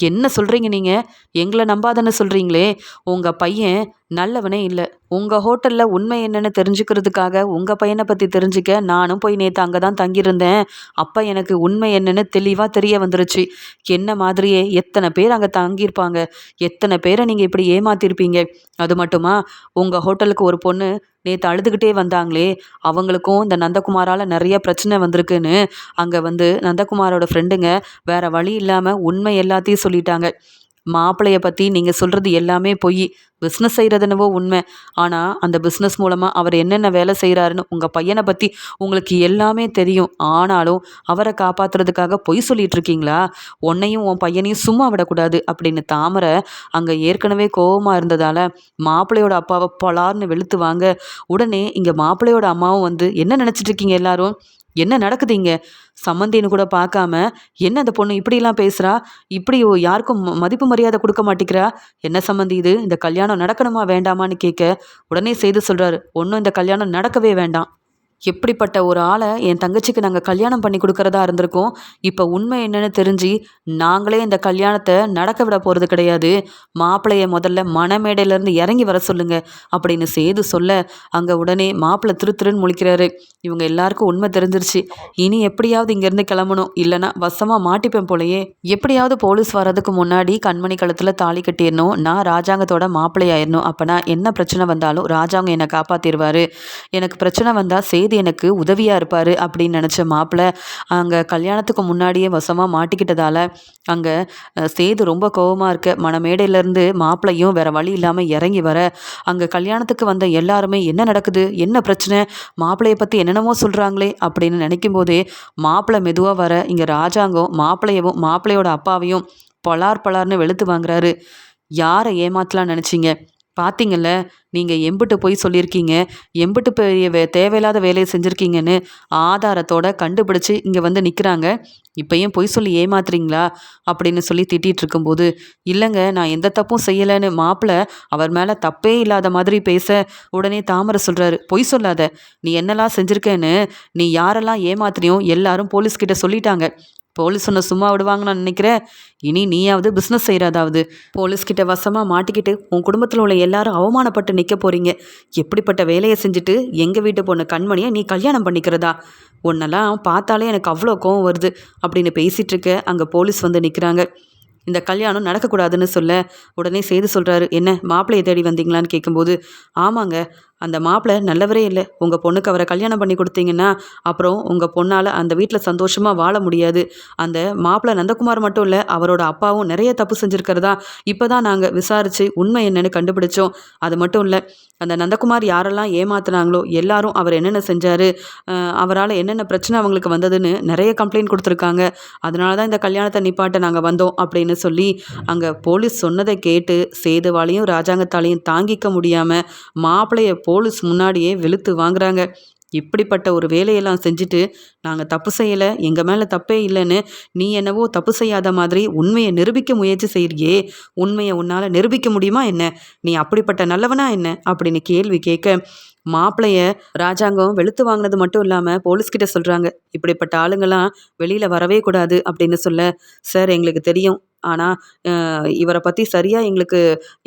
என்ன சொல்கிறீங்க நீங்கள்? எங்களை நம்பாதன்னு சொல்கிறீங்களே, உங்கள் பையன் நல்லவனே இல்லை. உங்கள் ஹோட்டலில் உண்மை என்னென்னு தெரிஞ்சுக்கிறதுக்காக உங்கள் பையனை பற்றி தெரிஞ்சுக்க நானும் போய் நேற்று அங்கே தான் தங்கியிருந்தேன். அப்போ எனக்கு உண்மை என்னென்னு தெளிவாக தெரிய வந்துருச்சு. என்ன மாதிரியே எத்தனை பேர் அங்கே தங்கியிருப்பாங்க, எத்தனை பேரை நீங்கள் இப்படி ஏமாத்திருப்பீங்க. அது மட்டுமா, உங்கள் ஹோட்டலுக்கு ஒரு பொண்ணு நேற்று அழுதுகிட்டே வந்தாங்களே, அவங்களுக்கும் இந்த நந்தகுமாரால் நிறைய பிரச்சனை வந்திருக்குன்னு அங்கே வந்து நந்தகுமாரோட ஃப்ரெண்டுங்க வேற வழி இல்லாமல் உண்மை எல்லாத்தையும் சொல்லிட்டாங்க. மாப்பிள்ளைய பற்றி நீங்கள் சொல்கிறது எல்லாமே பொய், பிஸ்னஸ் செய்கிறதுனவோ உண்மை. ஆனால் அந்த பிஸ்னஸ் மூலமாக அவர் என்னென்ன வேலை செய்கிறாருன்னு உங்கள் பையனை பற்றி உங்களுக்கு எல்லாமே தெரியும். ஆனாலும் அவரை காப்பாற்றுறதுக்காக பொய் சொல்லிட்டு இருக்கீங்களா? உன்னையும் உன் பையனையும் சும்மா விடக்கூடாது அப்படின்னு தாமரை அங்கே ஏற்கனவே கோபமாக இருந்ததால் மாப்பிள்ளையோட அப்பாவை பலார்னு வெளுத்து வாங்க, உடனே இங்கே மாப்பிள்ளையோட அம்மாவும் வந்து என்ன நினச்சிட்டு இருக்கீங்க எல்லாரும், என்ன நடக்குது இங்கே? சம்மந்தின்னு கூட பார்க்காம என்ன அந்த பொண்ணு இப்படிலாம் பேசுகிறா, இப்படி யாருக்கும் மதிப்பு மரியாதை கொடுக்க மாட்டேங்கிறா, என்ன சம்மந்தி இது? இந்த கல்யாணம் நடக்கணுமா வேண்டாமான்னு கேட்க உடனே செய்து சொல்கிறாரு, ஒன்றும் இந்த கல்யாணம் நடக்கவே வேண்டாம். எப்படிப்பட்ட ஒரு ஆளை என் தங்கச்சிக்கு நாங்கள் கல்யாணம் பண்ணி கொடுக்கறதா இருந்திருக்கோம். இப்போ உண்மை என்னன்னு தெரிஞ்சு நாங்களே இந்த கல்யாணத்தை நடக்க விட போகிறது கிடையாது. மாப்பிள்ளைய முதல்ல மணமேடையிலேருந்து இறங்கி வர சொல்லுங்க அப்படின்னு சேது சொல்ல அங்கே உடனே மாப்பிள்ளை திருன்னு முழிக்கிறாரு. இவங்க எல்லாருக்கும் உண்மை தெரிஞ்சிருச்சு, இனி எப்படியாவது இங்கேருந்து கிளம்பணும், இல்லைனா வசமாக மாட்டிப்பேன் போலையே. எப்படியாவது போலீஸ் வர்றதுக்கு முன்னாடி கண்மணி கழுத்தில் தாலி கட்டிடணும், நான் ராஜாங்கத்தோட மாப்பிள்ளையாயிடணும். அப்போனா என்ன பிரச்சனை வந்தாலும் ராஜாங்கம் என்னை காப்பாற்றிடுவார். எனக்கு பிரச்சனை வந்தால் சேது எனக்கு உதவியாக இருப்பார் அப்படின்னு நினச்ச மாப்பிள்ளை அங்கே கல்யாணத்துக்கு முன்னாடியே வசமாக மாட்டிக்கிட்டதால் அங்கே சேது ரொம்ப கோபமாக இருக்க மணமேடையிலேருந்து மாப்பிள்ளையும் வேறு வழி இல்லாமல் இறங்கி வர அங்கே கல்யாணத்துக்கு வந்த எல்லாருமே என்ன நடக்குது, என்ன பிரச்சனை, மாப்பிள்ளையை பற்றி என்னென்னமோ சொல்கிறாங்களே அப்படின்னு நினைக்கும் போதே மாப்பிள்ளை மெதுவாக வர இங்கே ராஜாங்கம் மாப்பிள்ளையவும் மாப்பிள்ளையோட அப்பாவையும் பலார்னு வெளுத்து வாங்குறாரு. யாரை ஏமாத்தலாம்னு நினச்சிங்க? பார்த்தீங்கல்ல, நீங்கள் எம்பிட்டு போய் சொல்லியிருக்கீங்க, எம்பிட்டு பெரிய தேவையில்லாத வேலையை செஞ்சுருக்கீங்கன்னு ஆதாரத்தோட கண்டுபிடிச்சி இங்கே வந்து நிற்கிறாங்க. இப்போயும் பொய் சொல்லி ஏமாத்துறீங்களா அப்படின்னு சொல்லி திட்டிகிட்டு இருக்கும்போது, இல்லைங்க நான் எந்த தப்பும் செய்யலைன்னு மாப்பிள்ளை அவர் மேலே தப்பே இல்லாத மாதிரி பேச உடனே தாமரை சொல்கிறாரு, பொய் சொல்லாத, நீ என்னெல்லாம் செஞ்சுருக்கேன்னு நீ யாரெல்லாம் ஏமாத்துறியோ எல்லாரும் போலீஸ்கிட்ட சொல்லிட்டாங்க. போலீஸ் உன்னை சும்மா விடுவாங்கன்னு நான் நினைக்கிறேன். இனி நீயாவது பிஸ்னஸ் செய்கிறதாவது போலீஸ்கிட்ட வசமாக மாட்டிக்கிட்டு உன் குடும்பத்தில் உள்ள எல்லாரும் அவமானப்பட்டு நிற்க போகிறீங்க. எப்படிப்பட்ட வேலையை செஞ்சுட்டு எங்கள் வீட்டு பொண்ணு கண்மணியை நீ கல்யாணம் பண்ணிக்கிறதா? உன்னெல்லாம் பார்த்தாலே எனக்கு அவ்வளோ கோவம் வருது அப்படின்னு பேசிகிட்டு இருக்க அங்கே போலீஸ் வந்து நிற்கிறாங்க. இந்த கல்யாணம் நடக்கக்கூடாதுன்னு சொல்ல உடனே செய்து சொல்கிறாரு, என்ன மாப்பிள்ளையை தேடி வந்தீங்களான்னு கேட்கும்போது, ஆமாங்க, அந்த மாப்பிள்ளை நல்லவரே இல்லை, உங்கள் பொண்ணுக்கு அவரை கல்யாணம் பண்ணி கொடுத்தீங்கன்னா அப்புறம் உங்கள் பொண்ணால் அந்த வீட்டில் சந்தோஷமாக வாழ முடியாது. அந்த மாப்பிள்ளை நந்தகுமார் மட்டும் இல்லை, அவரோட அப்பாவும் நிறைய தப்பு செஞ்சுருக்கிறதா இப்போ தான் நாங்கள் விசாரித்து உண்மை என்னென்னு கண்டுபிடிச்சோம். அது மட்டும் இல்லை, அந்த நந்தகுமார் யாரெல்லாம் ஏமாத்துனாங்களோ எல்லாரும் அவர் என்னென்ன செஞ்சார், அவரால் என்னென்ன பிரச்சனை அவங்களுக்கு வந்ததுன்னு நிறைய கம்ப்ளைண்ட் கொடுத்துருக்காங்க. அதனால தான் இந்த கல்யாணத்தை நிப்பாட்ட நாங்கள் வந்தோம் அப்படின்னு சொல்லி அங்கே போலீஸ் சொன்னதை கேட்டு சேதுவாலையும் ராஜாங்கத்தாலையும் தாங்கிக்க முடியாமல் மாப்பிள்ளையை போலீஸ் முன்னாடியே வெளுத்து வாங்குறாங்க. இப்படிப்பட்ட ஒரு வேலையெல்லாம் செஞ்சுட்டு நாங்கள் தப்பு செய்யலை, எங்கள் மேலே தப்பே இல்லைன்னு நீ என்னவோ தப்பு செய்யாத மாதிரி உண்மையை நிரூபிக்க முயற்சி செய்கிறியே, உண்மையை உன்னால் நிரூபிக்க முடியுமா என்ன? நீ அப்படிப்பட்ட நல்லவனா என்ன அப்படின்னு கேள்வி கேட்க, மாப்பிளைய ராஜாங்கம் வெளுத்து வாங்கினது மட்டும் இல்லாமல் போலீஸ்கிட்ட சொல்கிறாங்க, இப்படிப்பட்ட ஆளுங்கெல்லாம் வெளியில் வரவே கூடாது அப்படின்னு சொல்ல, சார் எங்களுக்கு தெரியும், ஆனால் இவரை பற்றி சரியாக எங்களுக்கு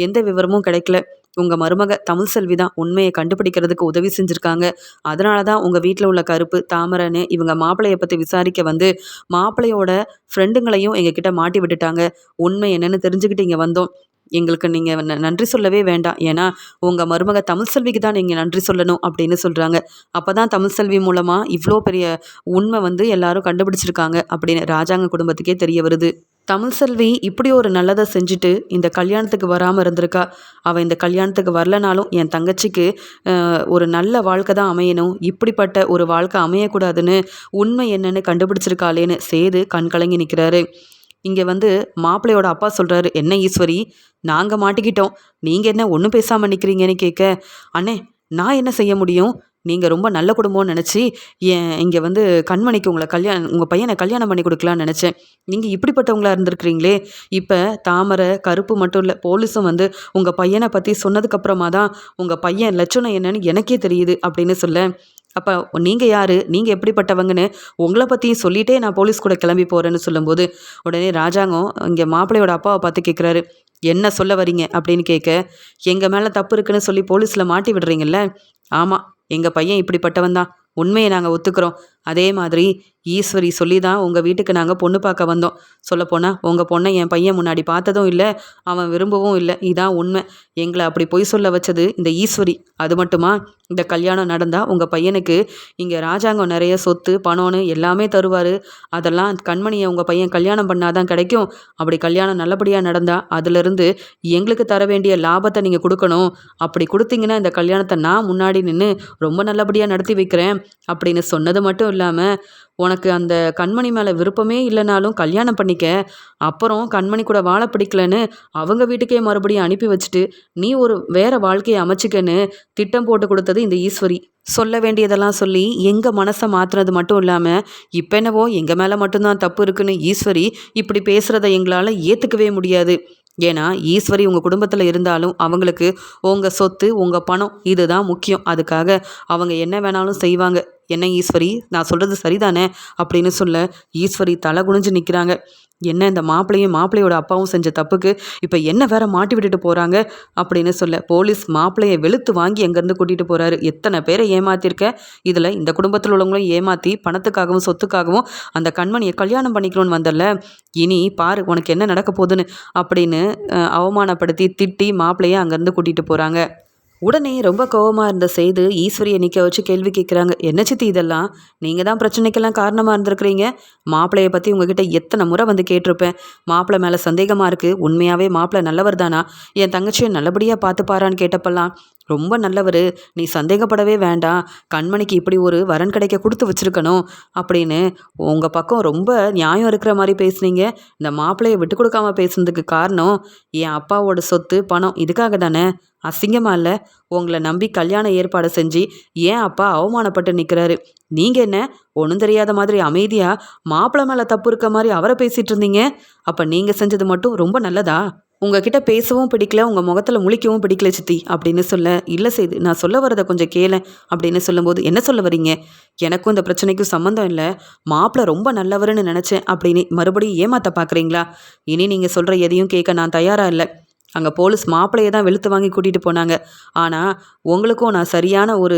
எந்த விவரமும் கிடைக்கல. உங்கள் மருமக தமிழ்செல்வி தான் உண்மையை கண்டுபிடிக்கிறதுக்கு உதவி செஞ்சுருக்காங்க. அதனால தான் உங்கள் வீட்டில் உள்ள கருப்பு, தாமரைன்னு இவங்க மாப்பிள்ளையை பற்றி விசாரிக்க வந்து மாப்பிள்ளையோட ஃப்ரெண்டுங்களையும் எங்ககிட்ட மாட்டி விட்டுட்டாங்க. உண்மை என்னன்னு தெரிஞ்சுக்கிட்டு இங்கே வந்தோம். எங்களுக்கு நீங்கள் நன்றி சொல்லவே வேண்டாம். ஏன்னா உங்கள் மருமக தமிழ்செல்விக்கு தான் நீங்கள் நன்றி சொல்லணும் அப்படின்னு சொல்கிறாங்க. அப்போ தான் தமிழ்செல்வி மூலமாக இவ்வளோ பெரிய உண்மை வந்து எல்லாரும் கண்டுபிடிச்சிருக்காங்க அப்படின்னு ராஜாங்க குடும்பத்துக்கே தெரிய வருது. தமிழ்செல்வி இப்படி ஒரு நல்லதை செஞ்சுட்டு இந்த கல்யாணத்துக்கு வராமல் இருந்திருக்கா. அவள் இந்த கல்யாணத்துக்கு வரலனாலும் என் தங்கச்சிக்கு ஒரு நல்ல வாழ்க்கை தான் அமையணும், இப்படிப்பட்ட ஒரு வாழ்க்கை அமையக்கூடாதுன்னு உண்மை என்னன்னு கண்டுபிடிச்சிருக்காளேன்னு சேது கண் கலங்கி நிற்கிறாரு. இங்கே வந்து மாப்பிள்ளையோட அப்பா சொல்கிறாரு, என்ன ஈஸ்வரி, நாங்கள் மாட்டிக்கிட்டோம், நீங்கள் என்ன ஒன்றும் பேசாமல் நிற்கிறீங்கன்னு கேட்க, அண்ணே நான் என்ன செய்ய முடியும், நீங்கள் ரொம்ப நல்ல குடும்பம்னு நினச்சி இங்கே வந்து கண்மணிக்கு உங்கள் பையனை கல்யாணம் பண்ணி கொடுக்கலான்னு நினச்சேன். நீங்கள் இப்படிப்பட்டவங்களா இருந்திருக்கிறீங்களே. இப்போ தாமரை கருப்பு மட்டும் இல்லை, போலீஸும் வந்து உங்கள் பையனை பற்றி சொன்னதுக்கப்புறமா தான் உங்கள் பையன் லட்சணம் என்னன்னு எனக்கே தெரியுது அப்படின்னு சொல்ல, அப்போ நீங்கள் யார், நீங்கள் எப்படிப்பட்டவங்கன்னு உங்களை பற்றியும் சொல்லிகிட்டே நான் போலீஸ் கூட கிளம்பி போகிறேன்னு சொல்லும்போது உடனே ராஜாங்கம் இங்கே மாப்பிள்ளையோட அப்பாவை பார்த்து கேட்குறாரு, என்ன சொல்ல வரீங்க அப்படின்னு கேட்க, எங்கள் மேலே தப்பு இருக்குன்னு சொல்லி போலீஸில் மாட்டி விடுறீங்கல்ல. ஆமாம், எங்கள் பையன் இப்படிப்பட்டவன் தான், உண்மையை நாங்கள் ஒத்துக்கிறோம். அதே மாதிரி ஈஸ்வரி சொல்லி தான் உங்கள் வீட்டுக்கு நாங்கள் பொண்ணு பார்க்க வந்தோம். சொல்லப்போனால் உங்கள் பொண்ணை என் பையன் முன்னாடி பார்த்ததும் இல்லை, அவன் விரும்பவும் இல்லை. இதான் உண்மை. எங்களை அப்படி பொய் சொல்ல வச்சது இந்த ஈஸ்வரி. அது மட்டுமா, இந்த கல்யாணம் நடந்தால் உங்கள் பையனுக்கு இங்கே ராஜாங்கம் நிறைய சொத்து பணம்னு எல்லாமே தருவார். அதெல்லாம் கண்மணியை உங்கள் பையன் கல்யாணம் பண்ணாதான் கிடைக்கும். அப்படி கல்யாணம் நல்லபடியாக நடந்தால் அதிலிருந்து எங்களுக்கு தர வேண்டிய லாபத்தை நீங்கள் கொடுக்கணும். அப்படி கொடுத்தீங்கன்னா இந்த கல்யாணத்தை நான் முன்னாடி நின்று ரொம்ப நல்லபடியாக நடத்தி வைக்கிறேன் அப்படின்னு சொன்னது மட்டும் இல்லாமல், உனக்கு அந்த கண்மணி மேலே விருப்பமே இல்லைனாலும் கல்யாணம் பண்ணிக்க, அப்புறம் கண்மணி கூட வாழ பிடிக்கலன்னு அவங்க வீட்டுக்கே மறுபடியும் அனுப்பி வச்சுட்டு நீ ஒரு வேற வாழ்க்கையை அமைச்சிக்கன்னு திட்டம் போட்டு கொடுத்தது இந்த ஈஸ்வரி. சொல்ல வேண்டியதெல்லாம் சொல்லி எங்கள் மனசை மாற்றுனது மட்டும் இல்லாமல், இப்போ என்னவோ எங்கள் மேலே மட்டும்தான் தப்பு இருக்குன்னு ஈஸ்வரி இப்படி பேசுகிறத எங்களால் ஏற்றுக்கவே முடியாது. ஏன்னா ஈஸ்வரி உங்கள் குடும்பத்தில் இருந்தாலும் அவங்களுக்கு உங்கள் சொத்து உங்கள் பணம் இதுதான் முக்கியம். அதுக்காக அவங்க என்ன வேணாலும் செய்வாங்க. என்ன ஈஸ்வரி, நான் சொல்கிறது சரிதானே அப்படின்னு சொல்ல ஈஸ்வரி தலை குனிஞ்சு நிற்கிறாங்க. என்ன இந்த மாப்பிள்ளையும் மாப்பிள்ளையோட அப்பாவும் செஞ்ச தப்புக்கு இப்போ என்ன வேற மாட்டி விட்டுட்டு போகிறாங்க அப்படின்னு சொல்ல, போலீஸ் மாப்பிள்ளையை வெளுத்து வாங்கி எங்கேருந்து கூட்டிகிட்டு போகிறாரு. எத்தனை பேரை ஏமாத்திருக்க, இதில் இந்த குடும்பத்தில் உள்ளவங்களும் ஏமாற்றி பணத்துக்காகவும் சொத்துக்காகவும் அந்த கண்மணியை கல்யாணம் பண்ணிக்கணும்னு வந்தல, இனி பாரு உனக்கு என்ன நடக்க போகுதுன்னு அப்படின்னு அவமானப்படுத்தி திட்டி மாப்பிள்ளையை அங்கேருந்து கூட்டிகிட்டு போகிறாங்க. உடனே ரொம்ப கோவமாக இருந்த சேது ஈஸ்வரியை நிற்க வச்சு கேள்வி கேட்குறாங்க, என்ன சித்தி இதெல்லாம், நீங்கள் தான் பிரச்சனைக்கெல்லாம் காரணமாக இருந்திருக்கிறீங்க. மாப்பிள்ளையை பற்றி உங்ககிட்ட எத்தனை முறை வந்து கேட்டிருப்பேன். மாப்பிள்ளை மேலே சந்தேகமாக இருக்குது, உண்மையாகவே மாப்பிள்ளை நல்லவர் தானா, என் தங்கச்சியை நல்லபடியாக பார்த்துப்பாரான்னு கேட்டப்பெல்லாம் ரொம்ப நல்லவர், நீ சந்தேகப்படவே வேண்டாம், கண்மணிக்கு இப்படி ஒரு வரன் கிடைக்க கொடுத்து வச்சுருக்கணும் அப்படின்னு உங்கள் பக்கம் ரொம்ப நியாயம் இருக்கிற மாதிரி பேசுனீங்க. இந்த மாப்பிள்ளையை விட்டு கொடுக்காம பேசுனதுக்கு காரணம் என் அப்பாவோட சொத்து பணம், இதுக்காக தானே. அசிங்கமாக இல்லை, உங்களை நம்பி கல்யாண ஏற்பாடு செஞ்சு ஏன் அப்பா அவமானப்பட்டு நிற்கிறாரு. நீங்கள் என்ன ஒன்றும் தெரியாத மாதிரி அமைதியாக மாப்பிள்ளை மேலே தப்பு இருக்க மாதிரி அவரை பேசிகிட்டு இருந்தீங்க. அப்போ நீங்கள் செஞ்சது மட்டும் ரொம்ப நல்லதா? உங்ககிட்ட பேசவும் பிடிக்கல, உங்கள் முகத்தில் முழிக்கவும் பிடிக்கல சித்தி அப்படின்னு சொல்ல, இல்லை செய்து நான் சொல்ல வரதை கொஞ்சம் கேள அப்படின்னு சொல்லும்போது, என்ன சொல்ல வரீங்க, எனக்கும் இந்த பிரச்சனைக்கும் சம்மந்தம் இல்லை, மாப்பிள்ளை ரொம்ப நல்லவர்னு நினச்சேன் அப்படின்னு மறுபடியும் ஏமாற்ற பார்க்குறீங்களா? இனி நீங்கள் சொல்கிற எதையும் கேட்க நான் தயாராக இல்லை. அங்கே போலீஸ் மாப்பிள்ளையை தான் வெளுத்து வாங்கி கூட்டிகிட்டு போனாங்க. ஆனால் உங்களுக்கும் நான் சரியான ஒரு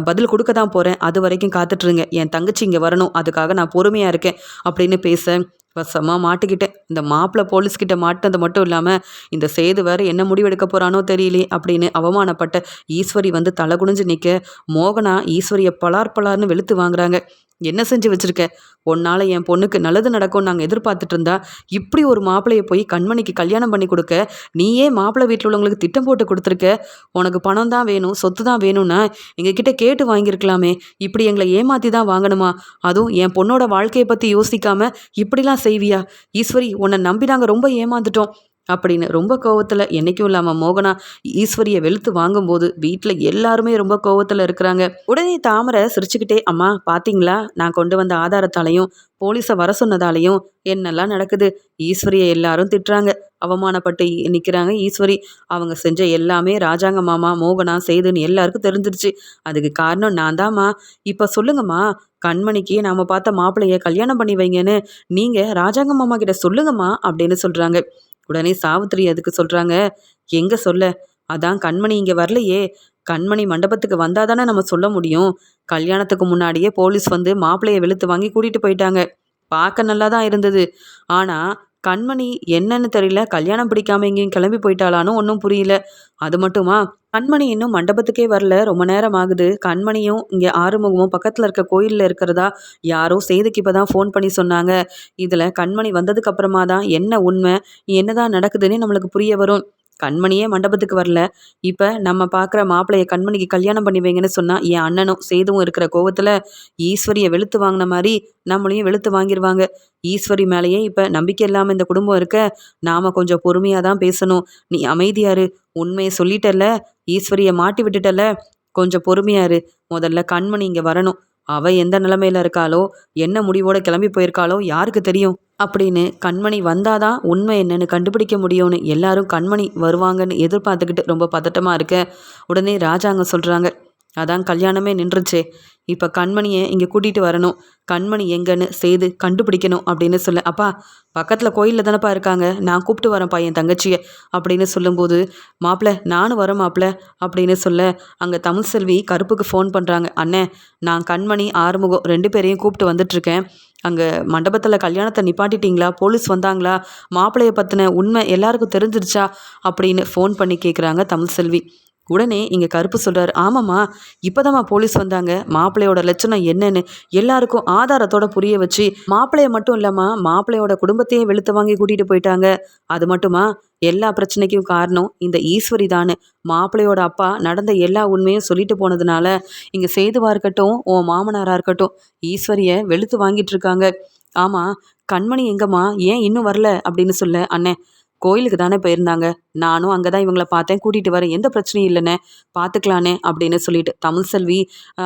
பதில் கொடுக்க தான் போகிறேன். அது வரைக்கும் காத்துட்ருங்க. என் தங்கச்சி இங்கே வரணும், அதுக்காக நான் பொறுமையாக இருக்கேன் அப்படின்னு பேச வசமாக மாட்டிக்கிட்டேன். இந்த மாப்பிள்ளை போலீஸ்கிட்ட மாட்டினது மட்டும் இல்லாமல் இந்த சேது வேறு என்ன முடிவெடுக்க போகிறானோ தெரியலே அப்படின்னு அவமானப்பட்ட ஈஸ்வரி வந்து தலை குனிஞ்சு நிற்க, மோகனா ஈஸ்வரியை பலார் பலார்னு வெளுத்து வாங்குறாங்க. என்ன செஞ்சு வச்சுருக்க, உன்னால் என் பொண்ணுக்கு நல்லது நடக்கும்னு நாங்கள் எதிர்பார்த்துட்டு இருந்தா இப்படி ஒரு மாப்பிள்ளையை போய் கண்மணிக்கு கல்யாணம் பண்ணி கொடுக்க நீயே மாப்பிள்ளை வீட்டில் உள்ளவங்களுக்கு திட்டம் போட்டு கொடுத்துருக்க. உனக்கு பணம் தான் வேணும், சொத்து தான் வேணும்னா எங்ககிட்ட கேட்டு வாங்கியிருக்கலாமே, இப்படி எங்களை ஏமாற்றி தான் வாங்கணுமா? அதுவும் என் பொண்ணோட வாழ்க்கையை பற்றி யோசிக்காமல் இப்படிலாம் செய்வியா? ஈஸ்வரி, உன்னை நம்பி நாங்கள் ரொம்ப ஏமாந்துட்டோம் அப்படின்னு ரொம்ப கோவத்தில் என்னைக்கும் இல்லாமல் மோகனா ஈஸ்வரியை வெளுத்து வாங்கும்போது வீட்டில் எல்லாருமே ரொம்ப கோவத்தில் இருக்கிறாங்க. உடனே தாமரை சிரிச்சுக்கிட்டே, அம்மா பார்த்தீங்களா, நான் கொண்டு வந்த ஆதாரத்தாலையும் போலீஸை வர சொன்னதாலையும் என்னெல்லாம் நடக்குது. ஈஸ்வரியை எல்லாரும் திட்டுறாங்க, அவமானப்பட்டு நிற்கிறாங்க. ஈஸ்வரி அவங்க செஞ்ச எல்லாமே ராஜாங்க மாமா மோகனா செய்துன்னு எல்லாருக்கும் தெரிஞ்சிருச்சு. அதுக்கு காரணம் நான் தாம்மா. இப்போ சொல்லுங்கம்மா, கண்மணிக்கு நாம் பார்த்த மாப்பிள்ளைய கல்யாணம் பண்ணி வைங்கன்னு நீங்கள் ராஜாங்க மாமா கிட்ட சொல்லுங்கம்மா அப்படின்னு சொல்கிறாங்க. உடனே சாவித்திரி அதுக்கு சொல்கிறாங்க, எங்கே சொல்ல, அதான் கண்மணி இங்கே வரலையே. கண்மணி மண்டபத்துக்கு வந்தால் தானே நம்ம சொல்ல முடியும். கல்யாணத்துக்கு முன்னாடியே போலீஸ் வந்து மாப்பிள்ளையை வெளுத்து வாங்கி கூட்டிகிட்டு போயிட்டாங்க. பார்க்க நல்லா தான் இருந்தது. ஆனால் கண்மணி என்னன்னு தெரியல, கல்யாணம் பிடிக்காம எங்கேயும் கிளம்பி போயிட்டாளான்னு ஒன்றும் புரியல. அது மட்டுமா, கண்மணி இன்னும் மண்டபத்துக்கே வரல, ரொம்ப நேரம் ஆகுது. கண்மணியும் இங்கே ஆறுமுகமும் பக்கத்தில் இருக்க கோயிலில் இருக்கிறதா யாரோ சேதுக்கு இப்போ தான் ஃபோன் பண்ணி சொன்னாங்க. இதில் கண்மணி வந்ததுக்கு அப்புறமா தான் என்ன உண்மை, என்னதான் நடக்குதுன்னு நம்மளுக்கு புரிய வரும். கண்மணியே மண்டபத்துக்கு வரல, இப்போ நம்ம பார்க்குற மாப்பிள்ளைய கண்மணிக்கு கல்யாணம் பண்ணி வைங்கன்னு சொன்னால் என் அண்ணனும் சேதுவும் இருக்கிற கோவத்தில் ஈஸ்வரியை வெளுத்து வாங்கின மாதிரி நம்மளையும் வெளுத்து வாங்கிடுவாங்க. ஈஸ்வரி மேலேயே இப்போ நம்பிக்கை இல்லாமல் இந்த குடும்பம் இருக்க, நாம் கொஞ்சம் பொறுமையாக தான் பேசணும். நீ அமைதியாரு, உண்மையை சொல்லிட்டல்ல, ஈஸ்வரியை மாட்டி விட்டுட்டல்ல, கொஞ்சம் பொறுமையாரு. முதல்ல கண்மணி இங்கே வரணும். அவ எந்த நிலைமையில இருக்காளோ, என்ன முடிவோட கிளம்பி போயிருக்காளோ யாருக்கு தெரியும் அப்படின்னு. கண்மணி வந்தாதான் உண்மை என்னன்னு கண்டுபிடிக்க முடியும்னு எல்லாரும் கண்மணி வருவாங்கன்னு எதிர்பார்த்துக்கிட்டு ரொம்ப பதட்டமாக இருக்க. உடனே ராஜாங்க சொல்கிறாங்க, அதான் கல்யாணமே நின்றுச்சே, இப்போ கண்மணியை இங்கே கூட்டிகிட்டு வரணும். கண்மணி எங்கன்னு சேது கண்டுபிடிக்கணும் அப்படின்னு சொல்ல. அப்பா பக்கத்தில் கோயிலில் தானப்பா இருக்காங்க, நான் கூப்பிட்டு வரேன்ப்பா என் தங்கச்சியை அப்படின்னு சொல்லும்போது, மாப்பிள்ளை நானும் வரேன் மாப்பிள்ளை அப்படின்னு சொல்ல. அங்கே தமிழ்செல்வி கருப்புக்கு ஃபோன் பண்ணுறாங்க, அண்ணே நான் கண்மணி ஆறுமுகம் 2 பேரையும் கூப்பிட்டு வந்துட்டுருக்கேன். அங்கே மண்டபத்தில் கல்யாணத்தை நிப்பாட்டிட்டீங்களா, போலீஸ் வந்தாங்களா, மாப்பிள்ளையை பற்றின உண்மை எல்லாருக்கும் தெரிஞ்சிருச்சா அப்படின்னு ஃபோன் பண்ணி கேட்குறாங்க தமிழ்செல்வி. உடனே இங்கே கருப்பு சொல்கிறார், ஆமாம்மா இப்போதாம்மா போலீஸ் வந்தாங்க. மாப்பிள்ளையோட லட்சணம் என்னன்னு எல்லாருக்கும் ஆதாரத்தோட புரிய வச்சு, மாப்பிள்ளைய மட்டும் இல்லைம்மா மாப்பிள்ளையோட குடும்பத்தையும் வெளுத்து வாங்கி கூட்டிகிட்டு போயிட்டாங்க. அது மட்டுமா, எல்லா பிரச்சனைக்கும் காரணம் இந்த ஈஸ்வரி தானு. மாப்பிள்ளையோட அப்பா நடந்த எல்லா உண்மையும் சொல்லிட்டு போனதுனால இங்கே சேதுவாக இருக்கட்டும், உன் மாமனாராக இருக்கட்டும், ஈஸ்வரியை வெளுத்து வாங்கிட்டு இருக்காங்க. ஆமாம் கண்மணி எங்கம்மா, ஏன் இன்னும் வரல அப்படின்னு சொல்ல. அண்ணே கோயிலுக்கு தானே போயிருந்தாங்க, நானும் அங்கே தான் இவங்கள பார்த்தேன், கூட்டிகிட்டு வரேன், எந்த பிரச்சனையும் இல்லைண்ணே, பார்த்துக்கலானே அப்படின்னு சொல்லிட்டு தமிழ்செல்வி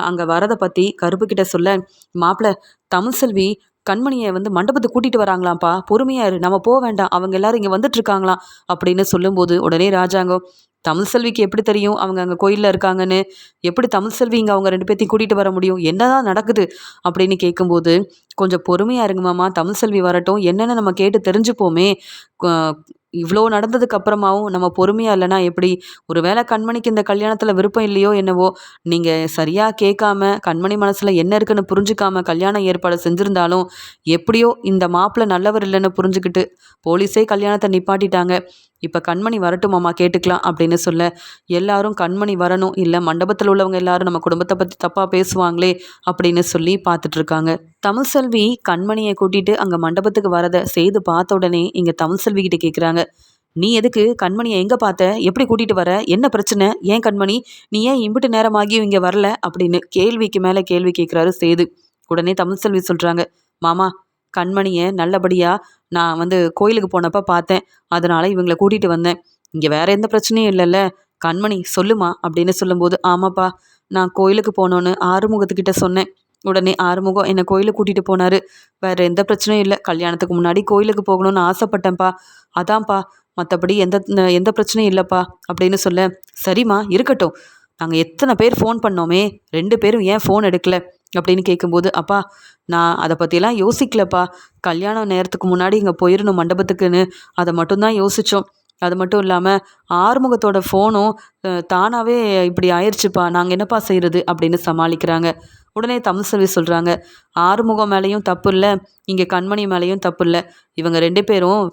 அங்கே வரதை பற்றி கருப்புக்கிட்ட சொல்ல. மாப்பிள்ளை தமிழ்செல்வி கண்மணியை வந்து மண்டபத்துக்கு கூட்டிகிட்டு வராங்களாம்ப்பா, பொறுமையாக இரு, நம்ம போக வேண்டாம், அவங்க எல்லாரும் இங்கே வந்துட்டுருக்காங்களாம் அப்படின்னு சொல்லும்போது உடனே ராஜாங்கோ, தமிழ்செல்விக்கு எப்படி தெரியும் அவங்க அங்கே கோயிலில் இருக்காங்கன்னு, எப்படி தமிழ்செல்வி இங்கே அவங்க 2 பேர்த்தையும் கூட்டிகிட்டு வர முடியும், என்னதான் நடக்குது அப்படின்னு கேட்கும்போது, கொஞ்சம் பொறுமையாக இருங்க மாமா, தமிழ்செல்வி வரட்டும், என்னென்னு நம்ம கேட்டு தெரிஞ்சுப்போமே. இவ்வளோ நடந்ததுக்கு அப்புறமாவும் நம்ம பொறுமையாக இல்லைனா எப்படி. ஒரு வேளை கண்மணிக்கு இந்த கல்யாணத்தில் விருப்பம் இல்லையோ என்னவோ, நீங்கள் சரியாக கேட்காம கண்மணி மனசில் என்ன இருக்குன்னு புரிஞ்சுக்காம கல்யாணம் ஏற்பாடு செஞ்சுருந்தாலும், எப்படியோ இந்த மாப்பிள்ளை நல்லவர் இல்லைன்னு புரிஞ்சுக்கிட்டு போலீஸே கல்யாணத்தை நிப்பாட்டிட்டாங்க. இப்போ கண்மணி வரட்டுமாம்மா கேட்டுக்கலாம் அப்படின்னு சொல்ல. எல்லாரும் கண்மணி வரணும், இல்லை மண்டபத்தில் உள்ளவங்க எல்லாரும் நம்ம குடும்பத்தை பற்றி தப்பாக பேசுவாங்களே அப்படின்னு சொல்லி பார்த்துட்ருக்காங்க. தமிழ்செல்வி கண்மணியை கூட்டிகிட்டு அங்கே மண்டபத்துக்கு வரதை சேது பார்த்த உடனே இங்கே தமிழ்செல்வி கிட்ட கேட்குறாங்க, நீ எதுக்கு கண்மணியை எங்கே பார்த்த, எப்படி கூட்டிகிட்டு வர, என்ன பிரச்சனை, ஏன் கண்மணி நீ ஏன் இம்பிட்டு நேரமாகியும் இங்கே வரல அப்படின்னு கேள்விக்கு மேலே கேள்வி கேட்குறாரு சேது. உடனே தமிழ்செல்வி சொல்கிறாங்க, மாமா கண்மணியை நல்லபடியாக நான் வந்து கோயிலுக்கு போனப்போ பார்த்தேன், அதனால் இவங்களை கூட்டிகிட்டு வந்தேன், இங்கே வேறு எந்த பிரச்சனையும் இல்லைல்ல, கண்மணி சொல்லுமா அப்படின்னு சொல்லும்போது, ஆமாப்பா நான் கோயிலுக்கு போனோன்னு ஆறுமுகத்துக்கிட்ட சொன்னேன். உடனே ஆறுமுகம் என்னை கோயிலுக்கு கூட்டிகிட்டு போனார், வேறு எந்த பிரச்சனையும் இல்லை, கல்யாணத்துக்கு முன்னாடி கோயிலுக்கு போகணும்னு ஆசைப்பட்டேன்ப்பா, அதான்ப்பா, மற்றபடி எந்த பிரச்சனையும் இல்லைப்பா அப்படின்னு சொல்ல. சரிம்மா இருக்கட்டும், நாங்கள் எத்தனை பேர் ஃபோன் பண்ணோமே, 2 பேரும் ஏன் ஃபோன் எடுக்கல அப்படின்னு கேட்கும்போது, அப்பா நான் அதை பற்றியெல்லாம் யோசிக்கலப்பா, கல்யாணம் நேரத்துக்கு முன்னாடி இங்கே போயிடணும் மண்டபத்துக்குன்னு அதை மட்டும்தான் யோசித்தோம். அது மட்டும் இல்லாமல் ஆறுமுகத்தோட ஃபோனும் தானாகவே இப்படி ஆயிடுச்சுப்பா, நாங்கள் என்னப்பா செய்கிறது அப்படின்னு சமாளிக்கிறாங்க. உடனே தமிழ்செல்வி சொல்கிறாங்க, ஆறுமுகம் மேலேயும் தப்பு இல்லை, இங்கே கண்மணி மேலேயும் தப்பு இல்லை, இவங்க 2 பேரும்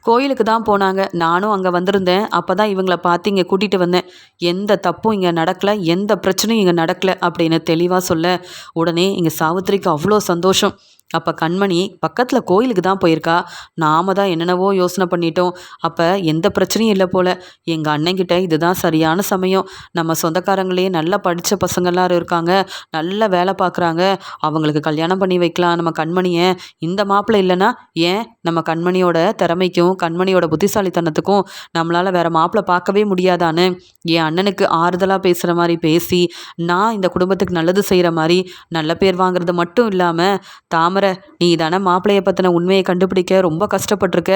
கோயிலுக்கு தான் போனாங்க, நானும் அங்கே வந்திருந்தேன், அப்போ தான் இவங்களை பார்த்து இங்கே கூட்டிகிட்டு வந்தேன், எந்த தப்பும் இங்கே நடக்கலை, எந்த பிரச்சனையும் இங்கே நடக்கலை அப்படின்னு தெளிவாக சொல்ல. உடனே இங்கே சாவித்திரிக்கு அவ்வளோ சந்தோஷம். அப்போ கண்மணி பக்கத்தில் கோயிலுக்கு தான் போயிருக்கா. நாம தான் என்னென்னவோ யோசனை பண்ணிட்டோம். அப்போ எந்த பிரச்சனையும் இல்லை போல. எங்கள் அண்ணன்கிட்ட இதுதான் சரியான சமயம். நம்ம சொந்தக்காரங்களே நல்லா படித்த பசங்கள்லாம் இருக்காங்க, நல்ல வேலை பார்க்குறாங்க, அவங்களுக்கு கல்யாணம் பண்ணி வைக்கலாம் நம்ம கண்மணியை. இந்த மாப்பிள்ளை இல்லைன்னா ஏன் நம்ம கண்மணியோட திறமைக்கும் கண்மணியோட புத்திசாலித்தனத்துக்கும் நம்மளால் வேற மாப்பிள்ளை பார்க்கவே முடியாதான்னு என் அண்ணனுக்கு ஆறுதலாக பேசுகிற மாதிரி பேசி, நான் இந்த குடும்பத்துக்கு நல்லது செய்கிற மாதிரி நல்ல பேர் வாங்குறது மட்டும் இல்லாமல், தாமரை நீ தானே மாப்பிள்ளைய பற்றின உண்மையை கண்டுபிடிக்க ரொம்ப கஷ்டப்பட்டிருக்க,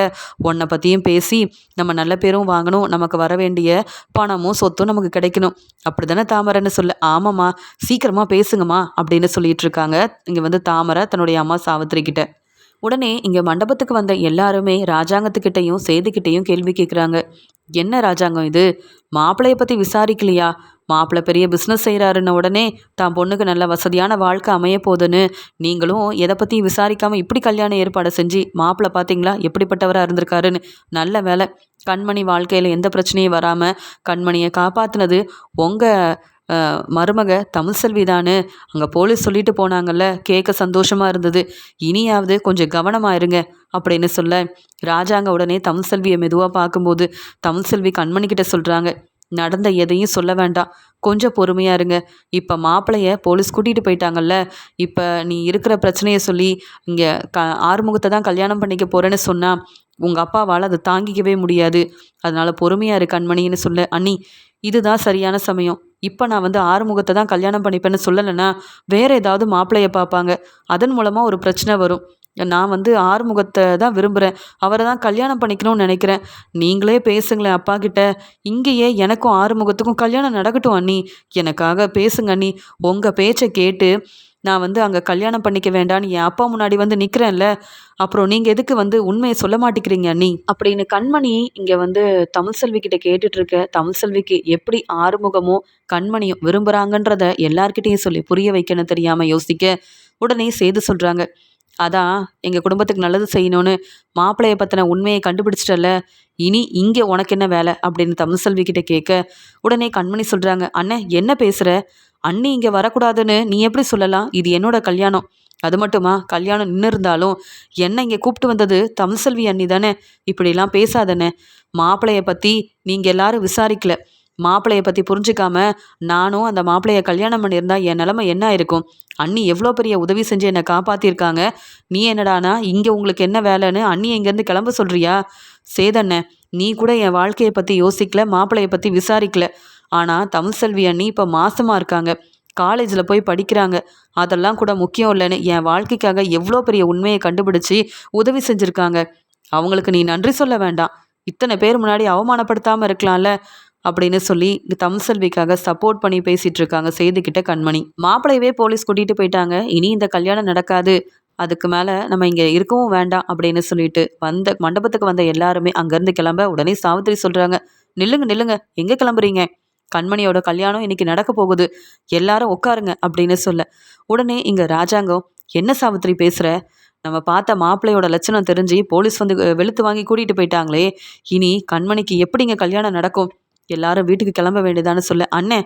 உன்னை பற்றியும் பேசி நம்ம நல்ல பேரும் வாங்கணும், நமக்கு வர வேண்டிய பணமும் சொத்தும் நமக்கு கிடைக்கணும், அப்படி தானே தாமரைன்னு சொல்ல. ஆமாம்மா, சீக்கிரமாக பேசுங்கம்மா அப்படின்னு சொல்லிட்டு இருக்காங்க இங்கே தாமரை தன்னுடைய அம்மா சாவித்திரி கிட்ட. உடனே இங்கே மண்டபத்துக்கு வந்த எல்லாருமே ராஜாங்கத்துக்கிட்டையும் சேதுக்கிட்டையும் கேள்வி கேட்குறாங்க. என்ன ராஜாங்கம் இது, மாப்பிள்ளைய பற்றி விசாரிக்கலையா? மாப்பிள்ளை பெரிய பிஸ்னஸ் செய்கிறாருன்ன உடனே தான் பொண்ணுக்கு நல்ல வசதியான வாழ்க்கை அமைய போகுதுன்னு நீங்களும் எதை பற்றியும் விசாரிக்காமல் இப்படி கல்யாண ஏற்பாடை செஞ்சு மாப்பிள்ளை பார்த்தீங்களா எப்படிப்பட்டவராக இருந்திருக்காருன்னு. நல்ல வேலை, கண்மணி வாழ்க்கையில் எந்த பிரச்சனையும் வராமல் கண்மணியை காப்பாற்றினது உங்கள் மருமக தமிழ்செல்வி தானு. அங்கே போலீஸ் சொல்லிட்டு போனாங்கல்ல, கேட்க சந்தோஷமாக இருந்தது. இனியாவது கொஞ்சம் கவனமாக இருங்க அப்படின்னு சொல்ல, ராஜாங்க உடனே தமிழ்செல்வியை மெதுவாக பார்க்கும்போது தமிழ்செல்வி கண்மணிக்கிட்ட சொல்கிறாங்க, நடந்த எதையும் சொல்ல வேண்டாம், கொஞ்சம் பொறுமையாக இருங்க. இப்போ மாப்பிள்ளைய போலீஸ் கூட்டிகிட்டு போயிட்டாங்கல்ல, இப்போ நீ இருக்கிற பிரச்சனையை சொல்லி இங்கே ஆறுமுகத்தை தான் கல்யாணம் பண்ணிக்க போகிறேன்னு சொன்னால் உங்கள் அப்பாவால் அதை தாங்கிக்கவே முடியாது. அதனால் பொறுமையாக இரு கண்மணின்னு சொல்ல, அண்ணி இதுதான் சரியான சமயம். இப்போ நான் ஆறுமுகத்தை தான் கல்யாணம் பண்ணிப்பேன்னு சொல்லலைன்னா வேறு ஏதாவது மாப்பிள்ளையை பார்ப்பாங்க, அதன் மூலமாக ஒரு பிரச்சனை வரும். நான் ஆறுமுகத்தை தான் விரும்புகிறேன், அவரை தான் கல்யாணம் பண்ணிக்கணும்னு நினைக்கிறேன். நீங்களே பேசுங்களேன் அப்பா கிட்ட, இங்கேயே எனக்கும் ஆறுமுகத்துக்கும் கல்யாணம் நடக்கட்டும் அண்ணி, எனக்காக பேசுங்க அண்ணி. உங்கள் பேச்சை கேட்டு நான் அங்கே கல்யாணம் பண்ணிக்க வேண்டான்னு என் அப்பா முன்னாடி நிற்கிறேன்ல, அப்புறம் நீங்கள் எதுக்கு உண்மையை சொல்ல மாட்டேங்கிறீங்க அண்ணி அப்படின்னு கண்மணி இங்கே தமிழ்செல்வி கிட்ட கேட்டுட்ருக்க. தமிழ்செல்விக்கு எப்படி ஆறுமுகமும் கண்மணியும் விரும்புகிறாங்கன்றத எல்லார்கிட்டையும் சொல்லி புரிய வைக்கணும் தெரியாமல் யோசிக்க, உடனே சேது சொல்கிறாங்க, அதான் எங்கள் குடும்பத்துக்கு நல்லது செய்யணும்னு மாப்பிள்ளைய பற்றின உண்மையை கண்டுபிடிச்சிட்டல, இனி இங்கே உனக்கு என்ன வேலை அப்படின்னு தமிழ்செல்வி கிட்ட கேட்க, உடனே கண்மணி சொல்கிறாங்க, அண்ணன் என்ன பேசுகிற, அண்ணி இங்கே வரக்கூடாதுன்னு நீ எப்படி சொல்லலாம், இது என்னோட கல்யாணம். அது மட்டுமா, கல்யாணம் நின்று இருந்தாலும் என்னை இங்கே கூப்பிட்டு வந்தது தமிழ்செல்வி அண்ணி தானே, இப்படிலாம் பேசாதண்ணே. மாப்பிள்ளைய பற்றி நீங்கள் எல்லாரும் விசாரிக்கல, மாப்பிள்ளைய பற்றி புரிஞ்சிக்காம நானும் அந்த மாப்பிள்ளைய கல்யாணம் பண்ணியிருந்தா என் நிலமை என்ன இருக்கும். அண்ணி எவ்வளோ பெரிய உதவி செஞ்சு என்னை காப்பாற்றிருக்காங்க, நீ என்னடானா இங்கே உங்களுக்கு என்ன வேலைன்னு அண்ணி இங்கேருந்து கிளம்ப சொல்கிறியா? சேதண்ணே, நீ கூட என் வாழ்க்கையை பற்றி யோசிக்கல, மாப்பிள்ளைய பற்றி விசாரிக்கல. ஆனால் தமிழ்செல்வி அண்ணி இப்போ மாசமாக இருக்காங்க, காலேஜில் போய் படிக்கிறாங்க, அதெல்லாம் கூட முக்கியம் இல்லைன்னு என் வாழ்க்கைக்காக எவ்வளோ பெரிய உண்மையை கண்டுபிடிச்சி உதவி செஞ்சுருக்காங்க. அவங்களுக்கு நீ நன்றி சொல்ல வேண்டாம், இத்தனை பேர் முன்னாடி அவமானப்படுத்தாமல் இருக்கலாம்ல அப்படின்னு சொல்லி தமிழ்செல்விக்காக சப்போர்ட் பண்ணி பேசிகிட்டு இருக்காங்க சேதுக்கிட்ட கண்மணி. மாப்பிள்ளையவே போலீஸ் கூட்டிகிட்டு போயிட்டாங்க, இனி இந்த கல்யாணம் நடக்காது, அதுக்கு மேலே நம்ம இங்கே இருக்கவும் வேண்டாம் அப்படின்னு சொல்லிட்டு மண்டபத்துக்கு வந்த எல்லாருமே அங்கேருந்து கிளம்ப. உடனே சாவித்திரி சொல்கிறாங்க, நில்லுங்க நில்லுங்க, எங்கே கிளம்புறீங்க, கண்மணியோட கல்யாணம் இன்னைக்கு நடக்க போகுது, எல்லாரும் உட்காருங்க அப்படின்னு சொல்ல, உடனே இங்கே ராஜாங்கம், என்ன சாவித்திரி பேசுகிற, நம்ம பார்த்த மாப்பிள்ளையோட லட்சணம் தெரிஞ்சு போலீஸ் வெளுத்து வாங்கி கூட்டிகிட்டு போயிட்டாங்களே, இனி கண்மணிக்கு எப்படிங்க கல்யாணம் நடக்கும், எல்லாரும் வீட்டுக்கு கிளம்ப வேண்டியதான்னு சொல்ல, அண்ணே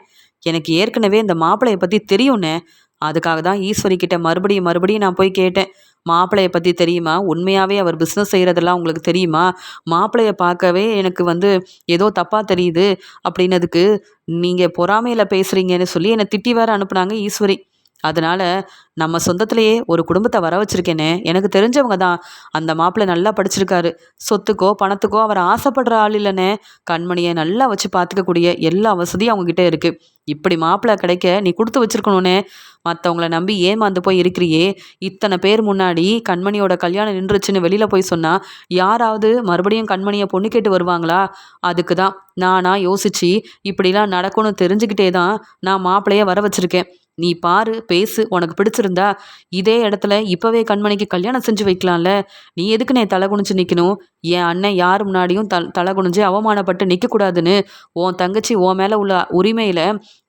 எனக்கு ஏற்கனவே இந்த மாப்பிள்ளையை பற்றி தெரியும்ண்ணே, அதுக்காக தான் ஈஸ்வரி கிட்ட மறுபடியும் நான் போய் கேட்டேன், மாப்பிள்ளையை பற்றி தெரியுமா, உண்மையாகவே அவர் பிஸ்னஸ் செய்கிறதெல்லாம் உங்களுக்கு தெரியுமா, மாப்பிள்ளையை பார்க்கவே எனக்கு ஏதோ தப்பாக தெரியுது அப்படின்னதுக்கு நீங்கள் பொறாமையில் பேசுகிறீங்கன்னு சொல்லி என்னை திட்டி வேற அனுப்புனாங்க ஈஸ்வரி. அதனால் நம்ம சொந்தத்திலேயே ஒரு குடும்பத்தை வர வச்சுருக்கேனே, எனக்கு தெரிஞ்சவங்க தான், அந்த மாப்பிள்ளை நல்லா படிச்சிருக்காரு, சொத்துக்கோ பணத்துக்கோ அவர் ஆசைப்படுற ஆள் இல்லைண்ணே, கண்மணியை நல்லா வச்சு பார்த்துக்கக்கூடிய எல்லா வசதியும் அவங்கக்கிட்ட இருக்குது. இப்படி மாப்பிள்ளை கிடைக்க நீ கொடுத்து வச்சுருக்கணுன்னே, மற்றவங்கள நம்பி ஏமாந்து போய் இருக்கிறியே, இத்தனை பேர் முன்னாடி கண்மணியோட கல்யாணம் நின்றுச்சுன்னு வெளியில் போய் சொன்னால் யாராவது மறுபடியும் கண்மணியை பொண்ணு கேட்டு வருவாங்களா? அதுக்கு தான் நானாக யோசித்து இப்படிலாம் நடக்கும்னு தெரிஞ்சுக்கிட்டே தான் நான் மாப்பிள்ளையை வர வச்சுருக்கேன். நீ பாரு, பேசு, உனக்கு பிடிச்சிருந்தா இதே இடத்துல இப்போவே கண்மணிக்கு கல்யாணம் செஞ்சு வைக்கலாம்ல, நீ எதுக்கு நான் தலை குனிஞ்சு நிற்கணும், என் அண்ணன் யார் முன்னாடியும் தலை குனிஞ்சு அவமானப்பட்டு நிற்கக்கூடாதுன்னு உன் தங்கச்சி உன் மேலே உள்ள உரிமையில்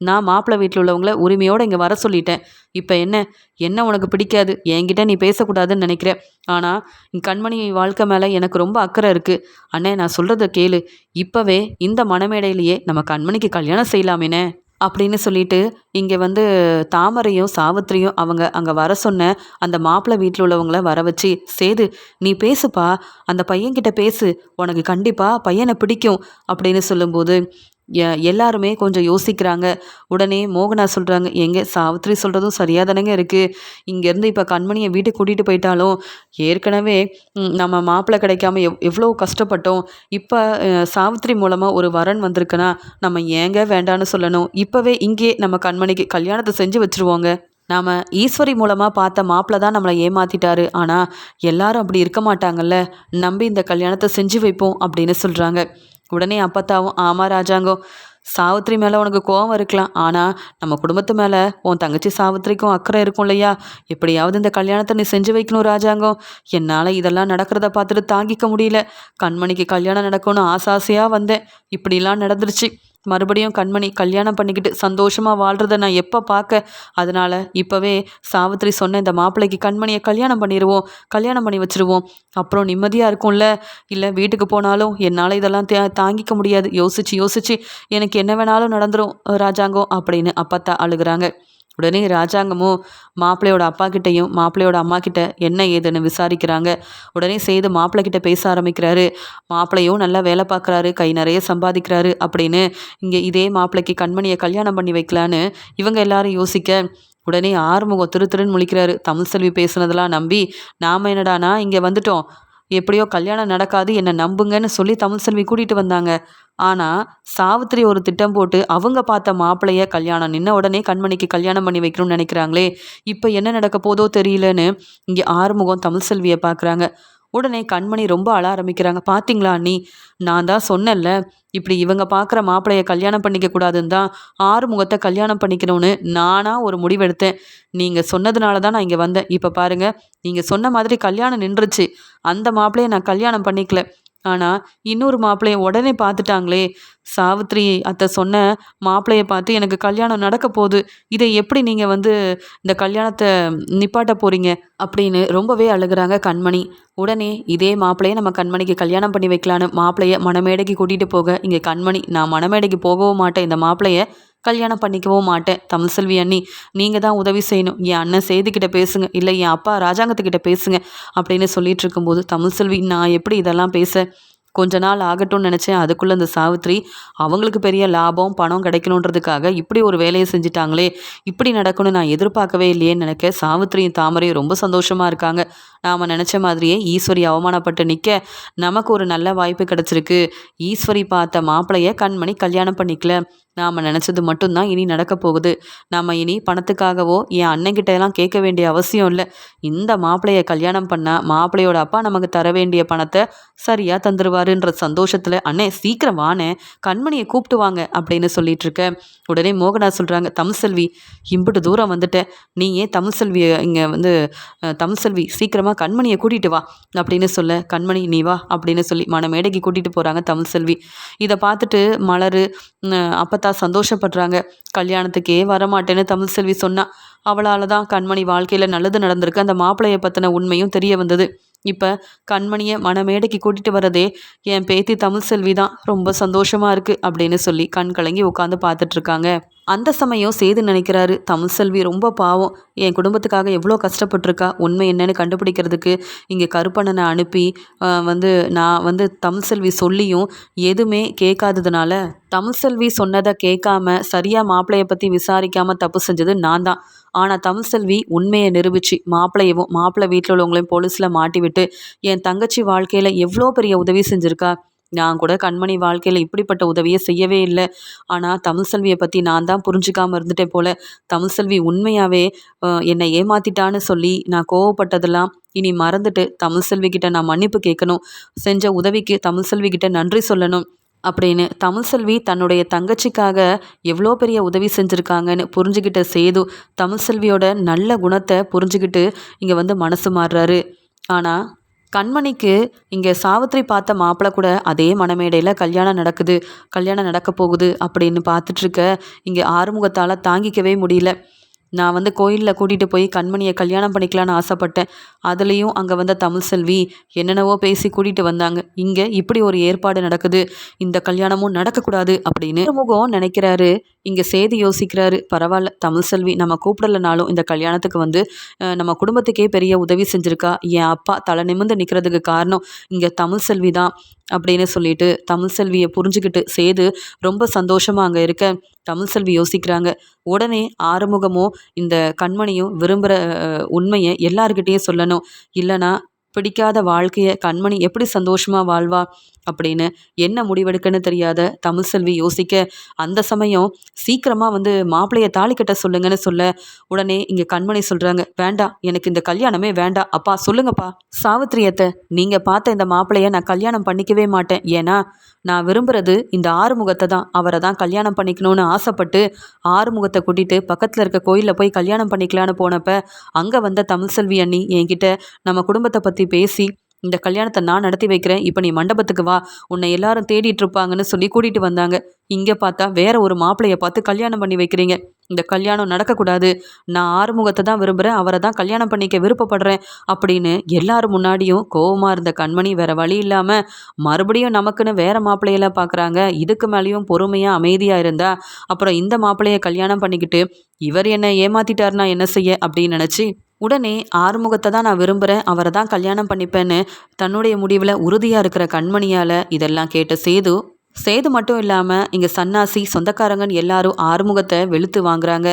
நான் மாப்பிள்ளை வீட்டில் உள்ளவங்கள உரிமையோடு இங்கே வர சொல்லிட்டேன். இப்போ என்ன உனக்கு பிடிக்காது, என்கிட்ட நீ பேசக்கூடாதுன்னு நினைக்கிறேன், ஆனால் கண்மணி வாழ்க்கை மேலே எனக்கு ரொம்ப அக்கறை இருக்குது. அண்ணே நான் சொல்கிறத கேளு, இப்போவே இந்த மணமேடையிலேயே நம்ம கண்மணிக்கு கல்யாணம் செய்யலாமேனே அப்படின்னு சொல்லிட்டு இங்கே வந்து தாமரையும் சாவித்திரியும் அவங்க அங்கே வர சொன்ன அந்த மாப்பிள்ளை வீட்டில் உள்ளவங்கள வர வச்சு, சேது நீ பேசுப்பா, அந்த பையன்கிட்ட பேசு, உனக்கு கண்டிப்பாக பையனை பிடிக்கும் அப்படின்னு சொல்லும்போது எல்லாருமே கொஞ்சம் யோசிக்கிறாங்க. உடனே மோகனா சொல்கிறாங்க, எங்கே சாவித்திரி சொல்கிறதும் சரியாக தானேங்க இருக்குது. இங்கேருந்து இப்போ கண்மணியை வீட்டுக்கு கூட்டிகிட்டு போயிட்டாலும் ஏற்கனவே நம்ம மாப்பிள்ளை கிடைக்காம எவ்வளோ கஷ்டப்பட்டோம். இப்போ சாவித்திரி மூலமாக ஒரு வரன் வந்திருக்குன்னா நம்ம ஏங்க வேண்டான்னு சொல்லணும். இப்போவே இங்கே நம்ம கண்மணிக்கு கல்யாணத்தை செஞ்சு வச்சுருவோங்க. நாம் ஈஸ்வரி மூலமாக பார்த்த மாப்பிள்ளை தான் நம்மளை ஏமாற்றிட்டாரு. ஆனால் எல்லாரும் அப்படி இருக்க மாட்டாங்கல்ல, நம்பி இந்த கல்யாணத்தை செஞ்சு வைப்போம் அப்படின்னு சொல்கிறாங்க. உடனே அப்பத்தாவும், ஆமாம் ராஜாங்கோ, சாவித்திரி மேலே உனக்கு கோவம் இருக்கலாம், ஆனால் நம்ம குடும்பத்து மேலே உன் தங்கச்சி சாவித்திரிக்கும் அக்கறை இருக்கும் இல்லையா, எப்படியாவது இந்த கல்யாணத்தை நீ செஞ்சு வைக்கணும் ராஜாங்கம். என்னால் இதெல்லாம் நடக்கிறத பார்த்துட்டு தாங்கிக்க முடியல. கண்மணிக்கு கல்யாணம் நடக்கும்னு ஆசாசையாக வந்தேன், இப்படிலாம் நடந்துருச்சு. மறுபடியும் கண்மணி கல்யாணம் பண்ணிக்கிட்டு சந்தோஷமாக வாழ்கிறத நான் எப்போ பார்க்க. அதனால் இப்போவே சாவித்திரி சொன்ன இந்த மாப்பிள்ளைக்கு கண்மணியை கல்யாணம் பண்ணிடுவோம், கல்யாணம் பண்ணி வச்சுருவோம். அப்புறம் நிம்மதியாக இருக்கும்ல. இல்லை வீட்டுக்கு போனாலும் என்னால் இதெல்லாம் தாங்கிக்க முடியாது. யோசிச்சு யோசிச்சு எனக்கு என்ன வேணாலும் நடந்துரும் ராஜாங்கம் அப்படின்னு அப்பத்தா அழுகிறாங்க. உடனே ராஜாங்கமும் மாப்பிள்ளையோட அப்பா கிட்டையும் மாப்பிள்ளையோட அம்மா கிட்ட என்ன ஏதுன்னு விசாரிக்கிறாங்க. உடனே சேது மாப்பிள்ளை கிட்ட பேச ஆரம்பிக்கிறாரு. மாப்பிள்ளையும் நல்லா வேலை பார்க்குறாரு, கை நிறைய சம்பாதிக்கிறாரு அப்படின்னு இங்கே இதே மாப்பிள்ளைக்கு கண்மணியை கல்யாணம் பண்ணி வைக்கலான்னு இவங்க எல்லாரும் யோசிக்க, உடனே ஆறுமுகம் திரு திருன்னு முழிக்கிறாரு. தமிழ்செல்வி பேசுனதெல்லாம் நம்பி நாம் என்னடானா இங்கே வந்துட்டோம், எப்படியோ கல்யாணம் நடக்காது, என்னை நம்புங்கன்னு சொல்லி தமிழ்செல்வி கூட்டிகிட்டு வந்தாங்க. ஆனால் சாவித்திரி ஒரு திட்டம் போட்டு அவங்க பார்த்த மாப்பிள்ளைய கல்யாணம் நின்ன உடனே கண்மணிக்கு கல்யாணம் பண்ணி வைக்கணும்னு நினைக்கிறாங்களே, இப்போ என்ன நடக்க போதோ தெரியலன்னு இங்கே ஆறுமுகம் தமிழ்செல்வியை பார்க்குறாங்க. உடனே கண்மணி ரொம்ப அழ ஆரம்பிக்கிறாங்க. பார்த்தீங்களா அண்ணி, நான் தான் சொன்னேன்ல, இப்படி இவங்க பார்க்குற மாப்பிள்ளைய கல்யாணம் பண்ணிக்க கூடாதுன்னு தான் ஆறுமுகத்தை கல்யாணம் பண்ணிக்கணும்னு நானாக ஒரு முடிவெடுத்தேன். நீங்கள் சொன்னதுனால தான் நான் இங்கே வந்தேன். இப்போ பாருங்கள், நீங்கள் சொன்ன மாதிரி கல்யாணம் நின்றுச்சு. அந்த மாப்பிள்ளையை நான் கல்யாணம் பண்ணிக்கல. ஆனால் இன்னொரு மாப்பிள்ளையை உடனே பார்த்துட்டாங்களே. சாவித்திரி அத்தை சொன்ன மாப்பிள்ளையை பார்த்து எனக்கு கல்யாணம் நடக்க போகுது. இதை எப்படி நீங்கள் வந்து இந்த கல்யாணத்தை நிப்பாட்ட போகிறீங்க அப்படின்னு ரொம்பவே அழுகிறாங்க கண்மணி. உடனே இதே மாப்பிள்ளையை நம்ம கண்மணிக்கு கல்யாணம் பண்ணி வைக்கலான்னு மாப்பிள்ளையை மணமேடைக்கு கூட்டிகிட்டு போக இங்கே கண்மணி, நான் மணமேடைக்கு போகவும் மாட்டேன், இந்த மாப்பிள்ளையை கல்யாணம் பண்ணிக்கவும் மாட்டேன். தமிழ்செல்வி அண்ணி, நீங்கள் தான் உதவி செய்யணும். என் அண்ணன் சேதுக்கிட்ட பேசுங்க, இல்லை என் அப்பா ராஜாங்கத்துக்கிட்ட பேசுங்க அப்படின்னு சொல்லிட்டு இருக்கும்போது தமிழ்செல்வி, நான் எப்படி இதெல்லாம் பேச, கொஞ்ச நாள் ஆகட்டும்னு நினச்சேன். அதுக்குள்ளே இந்த சாவித்திரி அவங்களுக்கு பெரிய லாபம் பணம் கிடைக்கணுன்றதுக்காக இப்படி ஒரு வேலையை செஞ்சிட்டாங்களே, இப்படி நடக்கணும்னு நான் எதிர்பார்க்கவே இல்லையேன்னு நினைக்க சாவித்திரியும் தாமரையும் ரொம்ப சந்தோஷமாக இருக்காங்க. நாம் நினச்ச மாதிரியே ஈஸ்வரி அவமானப்பட்டு நிற்க நமக்கு ஒரு நல்ல வாய்ப்பு கிடச்சிருக்கு. ஈஸ்வரி பார்த்த மாப்பிள்ளைய கண்மணி கல்யாணம் பண்ணிக்கல, நாம் நினச்சது மட்டும்தான் இனி நடக்க போகுது. நம்ம இனி பணத்துக்காகவோ என் அண்ணன்கிட்ட எல்லாம் கேட்க வேண்டிய அவசியம் இல்லை. இந்த மாப்பிள்ளைய கல்யாணம் பண்ணால் மாப்பிள்ளையோட அப்பா நமக்கு தர வேண்டிய பணத்தை சரியாக தந்துடுவாருன்ற சந்தோஷத்தில், அண்ணே சீக்கிரம் வானே, கண்மணியை கூப்பிட்டு வாங்க அப்படின்னு சொல்லிட்டு இருக்க. உடனே மோகனா சொல்கிறாங்க, தமிழ்செல்வி இம்புட்டு தூரம் வந்துட்டேன், நீ ஏன் தமிழ்செல்வியை இங்கே வந்து தமிழ்செல்வி சீக்கிரமாக கண்மணியை கூட்டிகிட்டு வா அப்படின்னு சொல்ல, கண்மணி நீ வா அப்படின்னு சொல்லி மணமேடைக்கு கூட்டிகிட்டு போகிறாங்க தமிழ்செல்வி. இதை பார்த்துட்டு மலர் அப்பத்தா சந்தோஷப்படுறாங்க. கல்யாணத்துக்கே வரமாட்டேன்னு தமிழ்செல்வி சொன்னா, அவளால் தான் கண்மணி வாழ்க்கையில் நல்லது நடந்திருக்கு. அந்த மாப்பிள்ளையை பற்றின உண்மையும் தெரிய வந்தது. இப்போ கண்மணியை மணமேடைக்கு கூட்டிகிட்டு வரதே என் பேத்தி தமிழ்செல்வி தான், ரொம்ப சந்தோஷமாக இருக்குது அப்படின்னு சொல்லி கண் கலங்கி உட்காந்து பார்த்துட்ருக்காங்க. அந்த சமயம் சேது நினைக்கிறாரு, தமிழ்செல்வி ரொம்ப பாவம், என் குடும்பத்துக்காக எவ்வளோ கஷ்டப்பட்டிருக்கா, உண்மை என்னன்னு கண்டுபிடிக்கிறதுக்கு இங்கே கருப்பண்ணனை அனுப்பி நான் தமிழ்செல்வி சொல்லியும் எதுவுமே கேட்காததுனால, தமிழ்செல்வி சொன்னதை கேட்காம சரியாக மாப்பிள்ளையை பற்றி விசாரிக்காமல் தப்பு செஞ்சது நான் தான். ஆனால் தமிழ்செல்வி உண்மையை நிரூபித்து மாப்பிள்ளை வீட்டில் உள்ளவங்களையும் போலீஸில் மாட்டி விட்டு என் தங்கச்சி வாழ்க்கையில் எவ்வளோ பெரிய உதவி செஞ்சுருக்கா. நான் கூட கண்மணி வாழ்க்கையில் இப்படிப்பட்ட உதவியை செய்யவே இல்லை. ஆனால் தமிழ்செல்வியை பற்றி நான் தான் புரிஞ்சுக்காமல் இருந்துட்டேன் போல். தமிழ்செல்வி உண்மையாகவே என்னை ஏமாத்திட்டான்னு சொல்லி நான் கோவப்பட்டதெல்லாம் இனி மறந்துட்டு தமிழ்செல்விக்கிட்ட நான் மன்னிப்பு கேட்கணும். செஞ்ச உதவிக்கு தமிழ்செல்விக்கிட்ட நன்றி சொல்லணும் அப்படின்னு தமிழ்செல்வி தன்னுடைய தங்கச்சிக்காக எவ்வளோ பெரிய உதவி செஞ்சுருக்காங்கன்னு புரிஞ்சுக்கிட்ட சேது தமிழ்செல்வியோட நல்ல குணத்தை புரிஞ்சுக்கிட்டு இங்கே மனசு மாறுறாரு. ஆனால் கண்மணிக்கு இங்கே சாவித்திரி பார்த்த மாப்பிள்ளை கூட அதே மணமேடையில் கல்யாணம் நடக்க போகுது அப்படின்னு பார்த்துட்ருக்க இங்கே ஆறுமுகத்தால் தாங்கிக்கவே முடியல. நான் வந்து கோயிலில் கூட்டிகிட்டு போய் கண்மணியை கல்யாணம் பண்ணிக்கலான்னு ஆசைப்பட்டேன். அதுலேயும் அங்கே வந்த தமிழ்செல்வி என்னென்னவோ பேசி கூட்டிகிட்டு வந்தாங்க. இங்கே இப்படி ஒரு ஏற்பாடு நடக்குது, இந்த கல்யாணமும் நடக்கக்கூடாது அப்படின்னு முகம் நினைக்கிறாரு. இங்கே சேது யோசிக்கிறாரு, பரவாயில்ல தமிழ்செல்வி நம்ம கூப்பிடலனாலும் இந்த கல்யாணத்துக்கு வந்து நம்ம குடும்பத்துக்கே பெரிய உதவி செஞ்சுருக்கா. என் அப்பா தலை நிமிர்ந்து நிற்கிறதுக்கு காரணம் இங்கே தமிழ்செல்வி தான் அப்படின்னு சொல்லிட்டு தமிழ்செல்வியை புரிஞ்சுக்கிட்டு சேது ரொம்ப சந்தோஷமாக அங்கே இருக்க தமிழ்செல்வி யோசிக்கிறாங்க. உடனே ஆறுமுகமும் இந்த கண்மணியும் விரும்புகிற உண்மையை எல்லாருக்கிட்டேயும் சொல்லணும். இல்லைனா பிடிக்காத வாழ்க்கையை கண்மணி எப்படி சந்தோஷமாக வாழ்வா அப்படின்னு என்ன முடிவெடுக்கன்னு தெரியாத தமிழ்செல்வி யோசிக்க, அந்த சமயம் சீக்கிரமாக வந்து மாப்பிள்ளையை தாலி கட்ட சொல்லுங்கன்னு சொல்ல, உடனே இங்கே கண்மணி சொல்கிறாங்க, வேண்டாம் எனக்கு இந்த கல்யாணமே வேண்டாம் அப்பா, சொல்லுங்கப்பா. சாவித்திரியத்தை நீங்கள் பார்த்த இந்த மாப்பிள்ளையை நான் கல்யாணம் பண்ணிக்கவே மாட்டேன். ஏன்னா நான் விரும்புகிறது இந்த ஆறுமுகத்தை தான். அவரை தான் கல்யாணம் பண்ணிக்கணும்னு ஆசைப்பட்டு ஆறுமுகத்தை கூட்டிகிட்டு பக்கத்தில் இருக்க கோயிலில் போய் கல்யாணம் பண்ணிக்கலான்னு போனப்போ அங்கே வந்த தமிழ்செல்வி அண்ணி என்கிட்ட நம்ம குடும்பத்தை பற்றி பேசி இந்த கல்யாணத்தை நான் நடத்தி வைக்கிறேன், இப்போ நீ மண்டபத்துக்கு வா, உன்னை எல்லாரும் தேடிட்டு இருப்பாங்கன்னு சொல்லி கூட்டிகிட்டு வந்தாங்க. இங்கே பார்த்தா வேற ஒரு மாப்பிள்ளையை பார்த்து கல்யாணம் பண்ணி வைக்கிறீங்க. இந்த கல்யாணம் நடக்கக்கூடாது. நான் ஆறுமுகத்தை தான் விரும்புகிறேன், அவரை தான் கல்யாணம் பண்ணிக்க விருப்பப்படுறேன் அப்படின்னு எல்லாரும் முன்னாடியும் கோவமாக இருந்த கண்மணி வேற வழி இல்லாமல் மறுபடியும் நமக்குன்னு வேற மாப்பிள்ளையெல்லாம் பார்க்குறாங்க. இதுக்கு மேலேயும் பொறுமையாக அமைதியாக இருந்தா அப்புறம் இந்த மாப்பிள்ளையை கல்யாணம் பண்ணிக்கிட்டு இவர் என்னை ஏமாத்திட்டாருனா என்ன செய்ய அப்படின்னு நினச்சி உடனே ஆறுமுகத்தை தான் நான் விரும்புகிறேன், அவரை தான் கல்யாணம் பண்ணிப்பேன்னு தன்னுடைய முடிவில் உறுதியாக இருக்கிற கண்மணியால் இதெல்லாம் கேட்ட சேது மட்டும் இல்லாமல் இங்கே சன்னாசி சொந்தக்காரங்கன்னு எல்லாரும் ஆறுமுகத்தை வெளுத்து வாங்குறாங்க.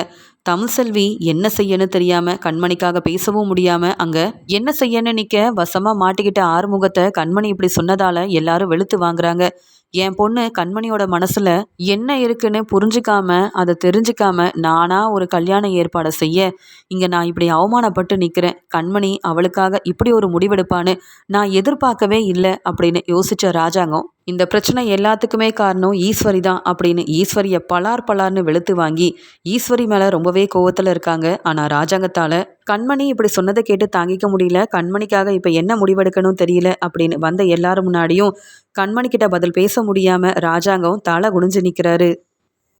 தமிழ்செல்வி என்ன செய்யன்னு தெரியாமல் கண்மணிக்காக பேசவும் முடியாமல் அங்கே என்ன செய்யன்னு நிற்க வசமாக மாட்டிக்கிட்ட ஆறுமுகத்தை கண்மணி இப்படி சொன்னதால் எல்லாரும் வெளுத்து வாங்குறாங்க. என் பொண்ணு கண்மணியோட மனசில் என்ன இருக்குன்னு புரிஞ்சுக்காம அதை தெரிஞ்சுக்காம நானாக ஒரு கல்யாண ஏற்பாடை செய்ய இங்கே நான் இப்படி அவமானப்பட்டு நிற்கிறேன். கண்மணி அவளுக்காக இப்படி ஒரு முடிவெடுப்பான்னு நான் எதிர்பார்க்கவே இல்லை அப்படின்னு யோசித்த ராஜாங்கம் இந்த பிரச்சனை எல்லாத்துக்குமே காரணம் ஈஸ்வரி தான் அப்படின்னு ஈஸ்வரியை பலார்னு வெளுத்து வாங்கி ஈஸ்வரி மேலே ரொம்பவே கோவத்தில் இருக்காங்க. ஆனால் ராஜாங்கத்தால் கண்மணி இப்படி சொன்னதை கேட்டு தாங்கிக்க முடியல. கண்மணிக்காக இப்போ என்ன முடிவெடுக்கணும் தெரியல அப்படின்னு வந்த எல்லாரும் முன்னாடியும் கண்மணி கிட்ட பதில் பேச முடியாமல் ராஜாங்கம் தலை குனிஞ்சு நிற்கிறாரு.